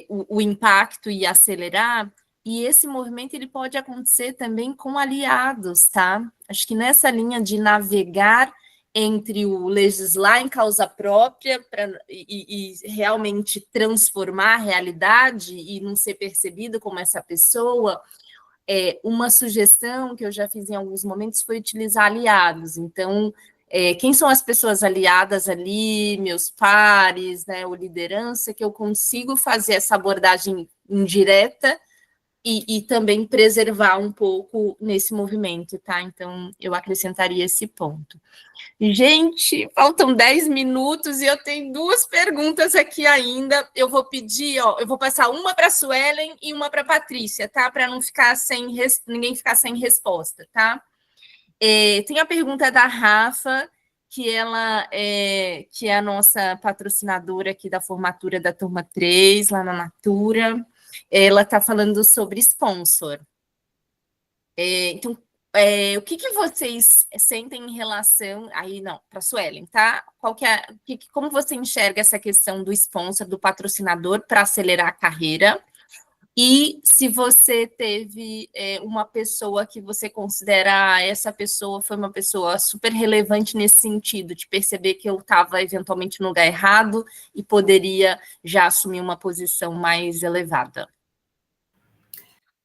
[SPEAKER 4] o impacto e acelerar. E esse movimento ele pode acontecer também com aliados, tá? Acho que nessa linha de navegar entre o legislar em causa própria e realmente transformar a realidade e não ser percebido como essa pessoa, uma sugestão que eu já fiz em alguns momentos foi utilizar aliados. Então, quem são as pessoas aliadas ali, meus pares, né, ou liderança, que eu consigo fazer essa abordagem indireta e também preservar um pouco nesse movimento, tá? Então, eu acrescentaria esse ponto. Gente, faltam 10 minutos e eu tenho 2 perguntas aqui ainda. Eu vou pedir, eu vou passar uma para a Suelen e uma para a Patrícia, tá? Para não ficar ninguém ficar sem resposta, tá? Tem a pergunta da Rafa, que é a nossa patrocinadora aqui da formatura da turma 3, lá na Natura. Ela está falando sobre sponsor. Então, o que vocês sentem em relação... Aí, não, para a Suelen, tá? Como você enxerga essa questão do sponsor, do patrocinador, para acelerar a carreira? E se você teve uma pessoa que você considera essa pessoa foi uma pessoa super relevante nesse sentido, de perceber que eu estava eventualmente no lugar errado e poderia já assumir uma posição mais elevada.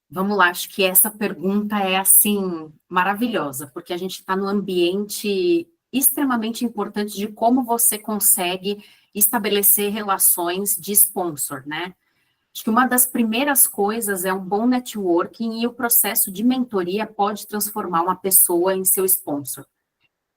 [SPEAKER 5] Vamos lá, acho que essa pergunta é, assim, maravilhosa, porque a gente está num ambiente extremamente importante de como você consegue estabelecer relações de sponsor, né? Acho que uma das primeiras coisas é um bom networking e o processo de mentoria pode transformar uma pessoa em seu sponsor.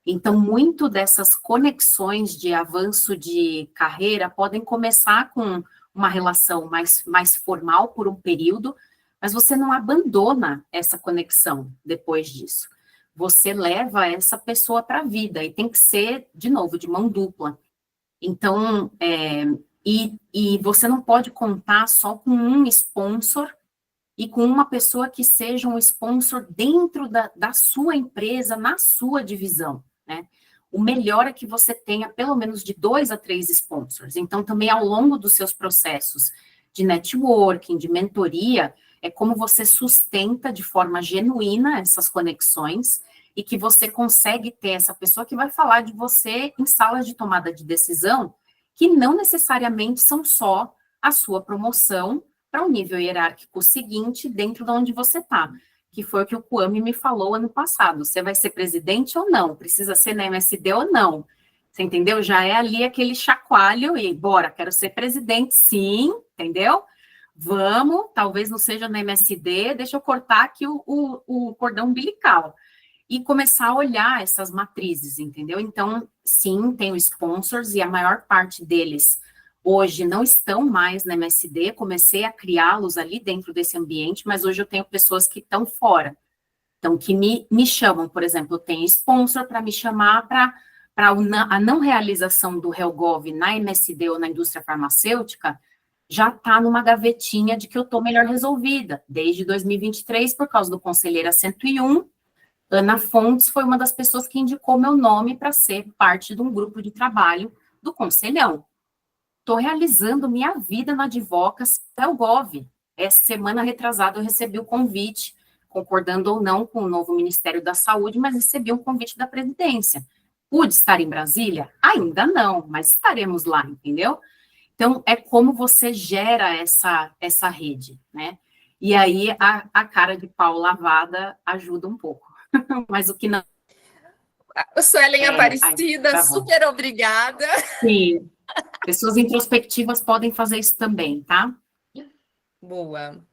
[SPEAKER 5] Então, muito dessas conexões de avanço de carreira podem começar com uma relação mais formal por um período, mas você não abandona essa conexão depois disso. Você leva essa pessoa para a vida e tem que ser, de novo, de mão dupla. Então, e você não pode contar só com um sponsor e com uma pessoa que seja um sponsor dentro da sua empresa, na sua divisão, né? O melhor é que você tenha pelo menos de 2 a 3 sponsors. Então, também ao longo dos seus processos de networking, de mentoria, é como você sustenta de forma genuína essas conexões e que você consegue ter essa pessoa que vai falar de você em salas de tomada de decisão, que não necessariamente são só a sua promoção para um nível hierárquico seguinte dentro de onde você está, que foi o que o Kwame me falou ano passado. Você vai ser presidente ou não? Precisa ser na MSD ou não? Você entendeu? Já é ali aquele chacoalho e bora, quero ser presidente, sim, entendeu? Vamos, talvez não seja na MSD, deixa eu cortar aqui o cordão umbilical. e começar a olhar essas matrizes, entendeu? Então, sim, tenho sponsors, e a maior parte deles hoje não estão mais na MSD, comecei a criá-los ali dentro desse ambiente, mas hoje eu tenho pessoas que estão fora, então, que me chamam, por exemplo, eu tenho sponsor para me chamar para a não realização do HELGOV na MSD ou na indústria farmacêutica, já está numa gavetinha de que eu estou melhor resolvida, desde 2023, por causa do Conselheira 101, Ana Fontes foi uma das pessoas que indicou meu nome para ser parte de um grupo de trabalho do Conselhão. Estou realizando minha vida na Advocacy HELGOV. Essa semana retrasada eu recebi o convite, concordando ou não com o novo Ministério da Saúde, mas recebi um convite da presidência. Pude estar em Brasília? Ainda não, mas estaremos lá, entendeu? Então, é como você gera essa rede, né? E aí, a cara de pau lavada ajuda um pouco. Mas o que não...
[SPEAKER 4] Suelen Aparecida,
[SPEAKER 5] tá
[SPEAKER 4] super obrigada.
[SPEAKER 5] Sim, pessoas introspectivas podem fazer isso também, tá?
[SPEAKER 4] Boa,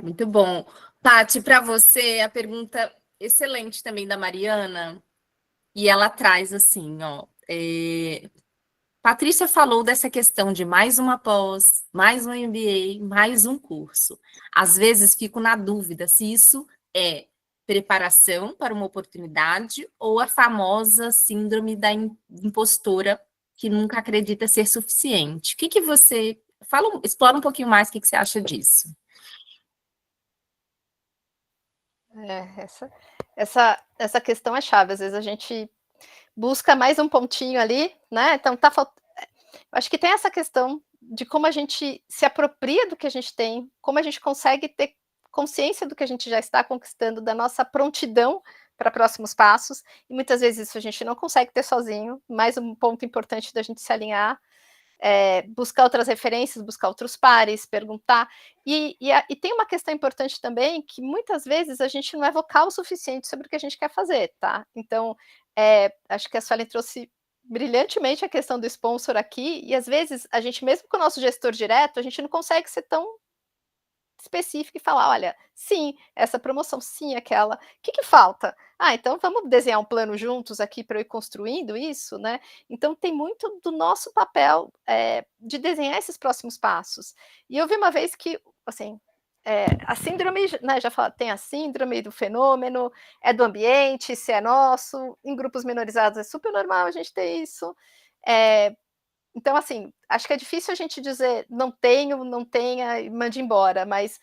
[SPEAKER 4] muito bom. Tati, para você, a pergunta excelente também da Mariana, e ela traz assim, ó, Patrícia falou dessa questão de mais uma pós, mais um MBA, mais um curso. Às vezes fico na dúvida se isso é preparação para uma oportunidade ou a famosa síndrome da impostora que nunca acredita ser suficiente. O que você... explora um pouquinho mais o que você acha disso.
[SPEAKER 6] Essa questão é chave. Às vezes a gente busca mais um pontinho ali, né? Então tá faltando. Acho que tem essa questão de como a gente se apropria do que a gente tem, como a gente consegue ter consciência do que a gente já está conquistando, da nossa prontidão para próximos passos, e muitas vezes isso a gente não consegue ter sozinho. Mais um ponto importante da gente se alinhar, buscar outras referências, buscar outros pares, perguntar, e tem uma questão importante também, que muitas vezes a gente não é vocal o suficiente sobre o que a gente quer fazer, tá? Então, acho que a Suelen trouxe brilhantemente a questão do sponsor aqui, e às vezes a gente, mesmo com o nosso gestor direto, a gente não consegue ser tão específico e falar, olha, sim, essa promoção, sim, aquela, o que falta? Então vamos desenhar um plano juntos aqui para eu ir construindo isso, né? Então tem muito do nosso papel de desenhar esses próximos passos. E eu vi uma vez que, assim, a síndrome, né, já fala, tem a síndrome do fenômeno, é do ambiente, se é nosso, em grupos minorizados é super normal a gente ter isso. Então, assim, acho que é difícil a gente dizer não tenho, não tenha e mande embora, mas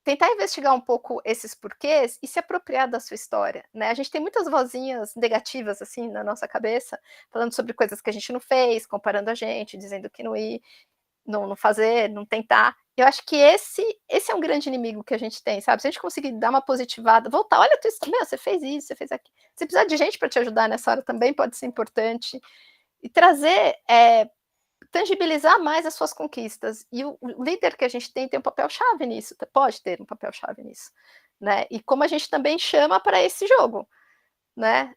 [SPEAKER 6] tentar investigar um pouco esses porquês e se apropriar da sua história, né? A gente tem muitas vozinhas negativas, assim, na nossa cabeça, falando sobre coisas que a gente não fez, comparando a gente, dizendo que não ir, não fazer, não tentar. Eu acho que esse é um grande inimigo que a gente tem, sabe? Se a gente conseguir dar uma positivada, voltar, olha, você fez isso, você fez aquilo. Se precisar de gente para te ajudar nessa hora também pode ser importante. E trazer... tangibilizar mais as suas conquistas, e o líder que a gente tem um papel-chave nisso, pode ter um papel-chave nisso, né? E como a gente também chama para esse jogo, né?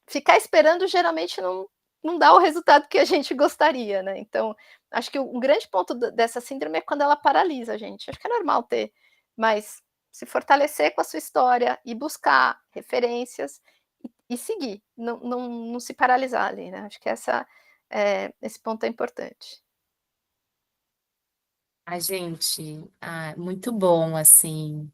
[SPEAKER 6] Ficar esperando geralmente não dá o resultado que a gente gostaria, né? Então, acho que um grande ponto dessa síndrome é quando ela paralisa a gente. Acho que é normal ter, mas se fortalecer com a sua história e buscar referências e seguir, não se paralisar ali, né? Acho que esse ponto é importante.
[SPEAKER 4] Gente, muito bom, assim.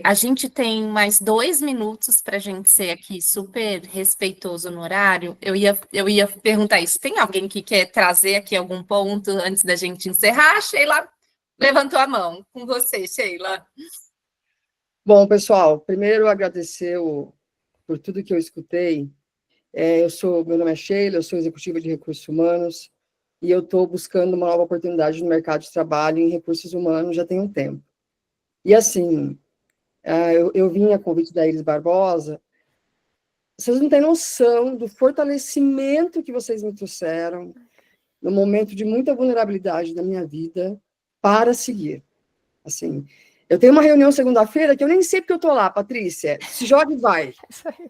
[SPEAKER 4] A gente tem mais 2 minutos para a gente ser aqui super respeitoso no horário. Eu ia perguntar isso. Tem alguém que quer trazer aqui algum ponto antes da gente encerrar? Sheila levantou a mão. Com você, Sheila.
[SPEAKER 11] Bom, pessoal, primeiro agradecer por tudo que eu escutei. Meu nome é Sheila, eu sou executiva de recursos humanos e eu estou buscando uma nova oportunidade no mercado de trabalho em recursos humanos já tem um tempo. E assim, eu vim a convite da Iris Barbosa, vocês não têm noção do fortalecimento que vocês me trouxeram no momento de muita vulnerabilidade da minha vida para seguir. Assim, eu tenho uma reunião segunda-feira que eu nem sei porque eu estou lá, Patrícia, se joga e vai,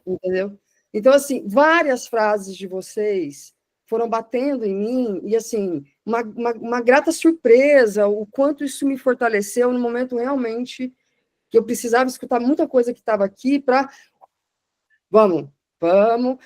[SPEAKER 11] entendeu? Então, assim, várias frases de vocês foram batendo em mim, e, assim, uma grata surpresa, o quanto isso me fortaleceu no momento realmente que eu precisava escutar muita coisa que estava aqui para Vamos.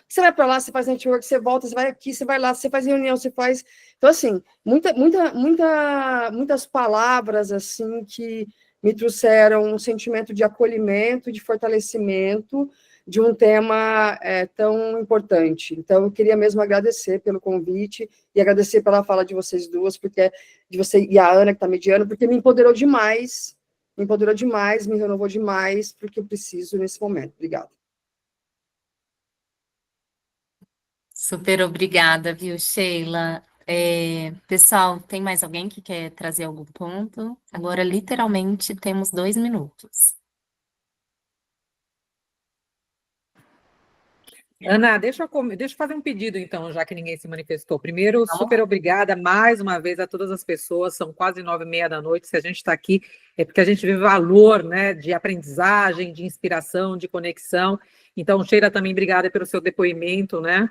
[SPEAKER 11] Você vai para lá, você faz network, você volta, você vai aqui, você vai lá, você faz reunião, você faz... Então, assim, muitas palavras, assim, que me trouxeram um sentimento de acolhimento, de fortalecimento, de um tema tão importante. Então, eu queria mesmo agradecer pelo convite e agradecer pela fala de vocês duas, porque de você e a Ana, que está mediando, porque me empoderou demais, me renovou demais, porque eu preciso nesse momento. Obrigada.
[SPEAKER 4] Super obrigada, viu, Sheila? Pessoal, tem mais alguém que quer trazer algum ponto? Agora, literalmente, temos 2 minutos.
[SPEAKER 2] Ana, deixa eu fazer um pedido, então, já que ninguém se manifestou. Primeiro, super obrigada mais uma vez a todas as pessoas, são quase 9h30 da noite. Se a gente está aqui, é porque a gente vê valor, né, de aprendizagem, de inspiração, de conexão. Então, Sheila, também obrigada pelo seu depoimento, né?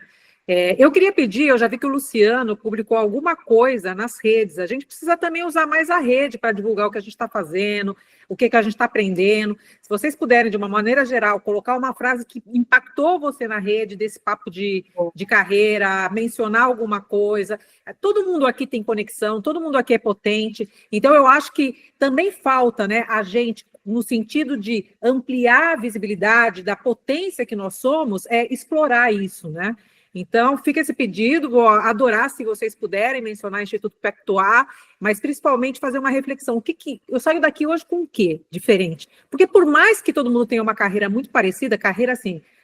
[SPEAKER 2] Eu queria pedir, eu já vi que o Luciano publicou alguma coisa nas redes, a gente precisa também usar mais a rede para divulgar o que a gente está fazendo, o que a gente está aprendendo. Se vocês puderem, de uma maneira geral, colocar uma frase que impactou você na rede, desse papo de carreira, mencionar alguma coisa. Todo mundo aqui tem conexão, todo mundo aqui é potente, então eu acho que também falta, né, a gente, no sentido de ampliar a visibilidade da potência que nós somos, explorar isso, né? Então, fica esse pedido, vou adorar se vocês puderem mencionar o Instituto Pactuar, mas principalmente fazer uma reflexão. Eu saio daqui hoje com o quê diferente? Porque por mais que todo mundo tenha uma carreira muito parecida,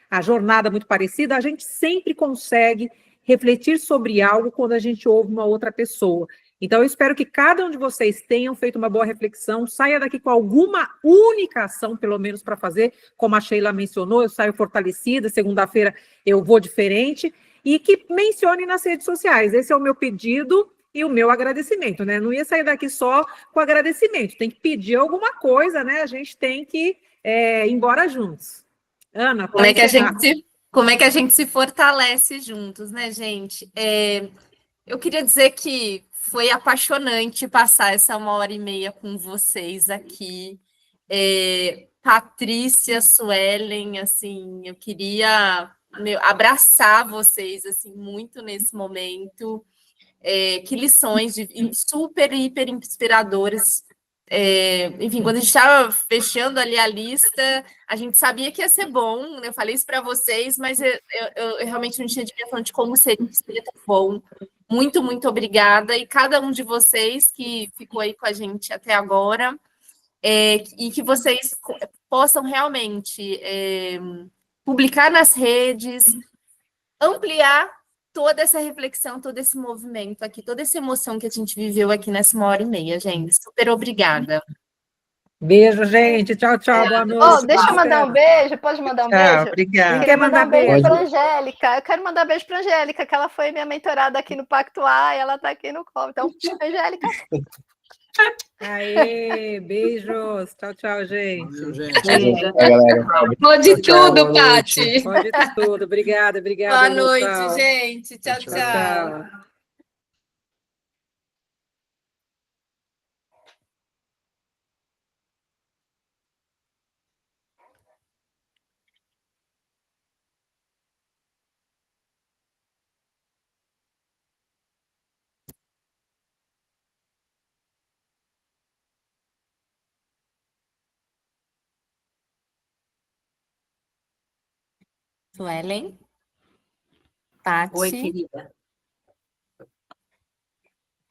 [SPEAKER 2] a jornada muito parecida, a gente sempre consegue refletir sobre algo quando a gente ouve uma outra pessoa. Então, eu espero que cada um de vocês tenham feito uma boa reflexão, saia daqui com alguma única ação, pelo menos, para fazer, como a Sheila mencionou, eu saio fortalecida, segunda-feira eu vou diferente, e que mencione nas redes sociais. Esse é o meu pedido e o meu agradecimento, né? Não ia sair daqui só com agradecimento, tem que pedir alguma coisa, né? A gente tem que ir embora juntos. Ana,
[SPEAKER 4] como é que a gente se fortalece juntos, né, gente? Eu queria dizer que foi apaixonante passar essa 1h30 com vocês aqui. Patrícia, Suelen, assim, eu queria abraçar vocês, assim, muito nesse momento. Que lições super, hiper inspiradoras. Enfim, quando a gente estava fechando ali a lista, a gente sabia que ia ser bom, eu falei isso para vocês, mas eu realmente não tinha dimensão de como seria tão bom. Muito, muito obrigada, e cada um de vocês que ficou aí com a gente até agora, e que vocês possam realmente publicar nas redes, ampliar toda essa reflexão, todo esse movimento aqui, toda essa emoção que a gente viveu aqui nessa 1h30, gente. Super obrigada.
[SPEAKER 2] Beijo, gente. Tchau, tchau. Boa noite.
[SPEAKER 6] Deixa eu mandar um beijo. Pode mandar um beijo?
[SPEAKER 2] Obrigada.
[SPEAKER 6] Quem quer mandar um beijo para a Angélica? Eu quero mandar um beijo para a Angélica, que ela foi minha mentorada aqui no Pactuar e ela está aqui no call. Então, Angélica.
[SPEAKER 2] Aê, beijos. Tchau, tchau, gente.
[SPEAKER 8] Valeu, gente.
[SPEAKER 2] Beijo.
[SPEAKER 4] Pode tudo, Paty.
[SPEAKER 2] Pode tudo. Obrigada.
[SPEAKER 4] Boa noite, gente. Tchau, tchau. Suelen? Paty?
[SPEAKER 5] Oi, querida.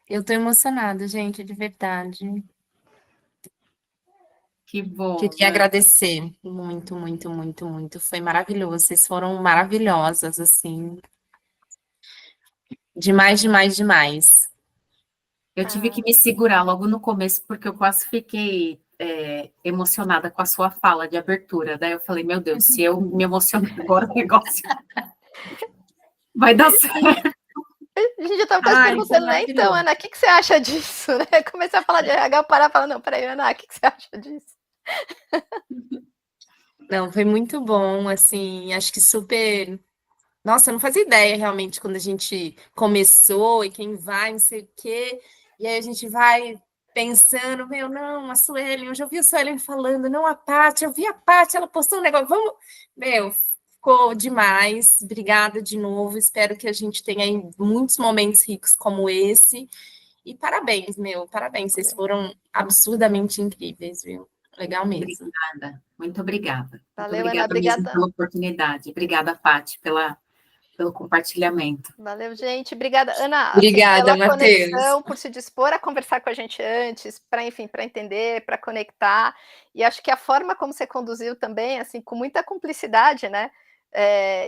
[SPEAKER 4] Eu tô emocionada, gente, de verdade.
[SPEAKER 5] Que bom.
[SPEAKER 4] Queria agradecer muito, muito, muito, muito. Foi maravilhoso. Vocês foram maravilhosas, assim. Demais, demais, demais.
[SPEAKER 5] Eu tive que me segurar logo no começo, porque eu quase fiquei emocionada com a sua fala de abertura. Daí eu falei, meu Deus, se eu me emocionar agora, o negócio vai dar certo.
[SPEAKER 6] A gente já estava quase perguntando, né? Então, Ana, o que você acha disso? Né? Comecei a falar de RH, parar e falar, não, peraí, Ana, o que você acha disso?
[SPEAKER 4] Não, foi muito bom, assim, acho que super... Nossa, eu não fazia ideia, realmente, quando a gente começou, e quem vai, não sei o quê, e aí a gente vai pensando, não, a Suelen, hoje eu vi a Suelen falando, não, a Paty, eu vi a Paty, ela postou um negócio, vamos... ficou demais. Obrigada de novo. Espero que a gente tenha aí muitos momentos ricos como esse. E parabéns, parabéns. Vocês foram absurdamente incríveis, viu? Legal mesmo.
[SPEAKER 5] Obrigada, muito obrigada.
[SPEAKER 6] Valeu,
[SPEAKER 5] muito
[SPEAKER 6] Ana,
[SPEAKER 5] obrigada mesmo
[SPEAKER 6] obrigada.
[SPEAKER 5] pela oportunidade. Obrigada, Paty, pelo compartilhamento.
[SPEAKER 6] Valeu, gente. Obrigada, Ana, assim,
[SPEAKER 4] Obrigada,
[SPEAKER 6] pela
[SPEAKER 4] Matheus.
[SPEAKER 6] conexão, por se dispor a conversar com a gente antes, para, enfim, para entender, para conectar. E acho que a forma como você conduziu também, assim, com muita cumplicidade, né?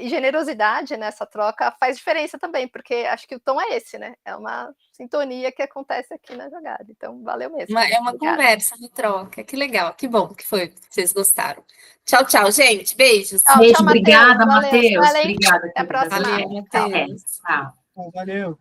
[SPEAKER 6] E generosidade nessa troca faz diferença também, porque acho que o tom é esse, né? É uma sintonia que acontece aqui na jogada. Então, valeu mesmo.
[SPEAKER 4] É uma conversa de troca. Que legal, que bom que foi, que vocês gostaram. Tchau, tchau, gente. Beijos.
[SPEAKER 6] Tchau,
[SPEAKER 5] Beijo,
[SPEAKER 6] tchau,
[SPEAKER 5] obrigada,
[SPEAKER 6] Matheus.
[SPEAKER 5] Matheus.
[SPEAKER 6] Valeu.
[SPEAKER 5] Obrigada.
[SPEAKER 6] Até a próxima.
[SPEAKER 4] Valeu, Matheus.
[SPEAKER 5] Tchau.
[SPEAKER 8] Valeu.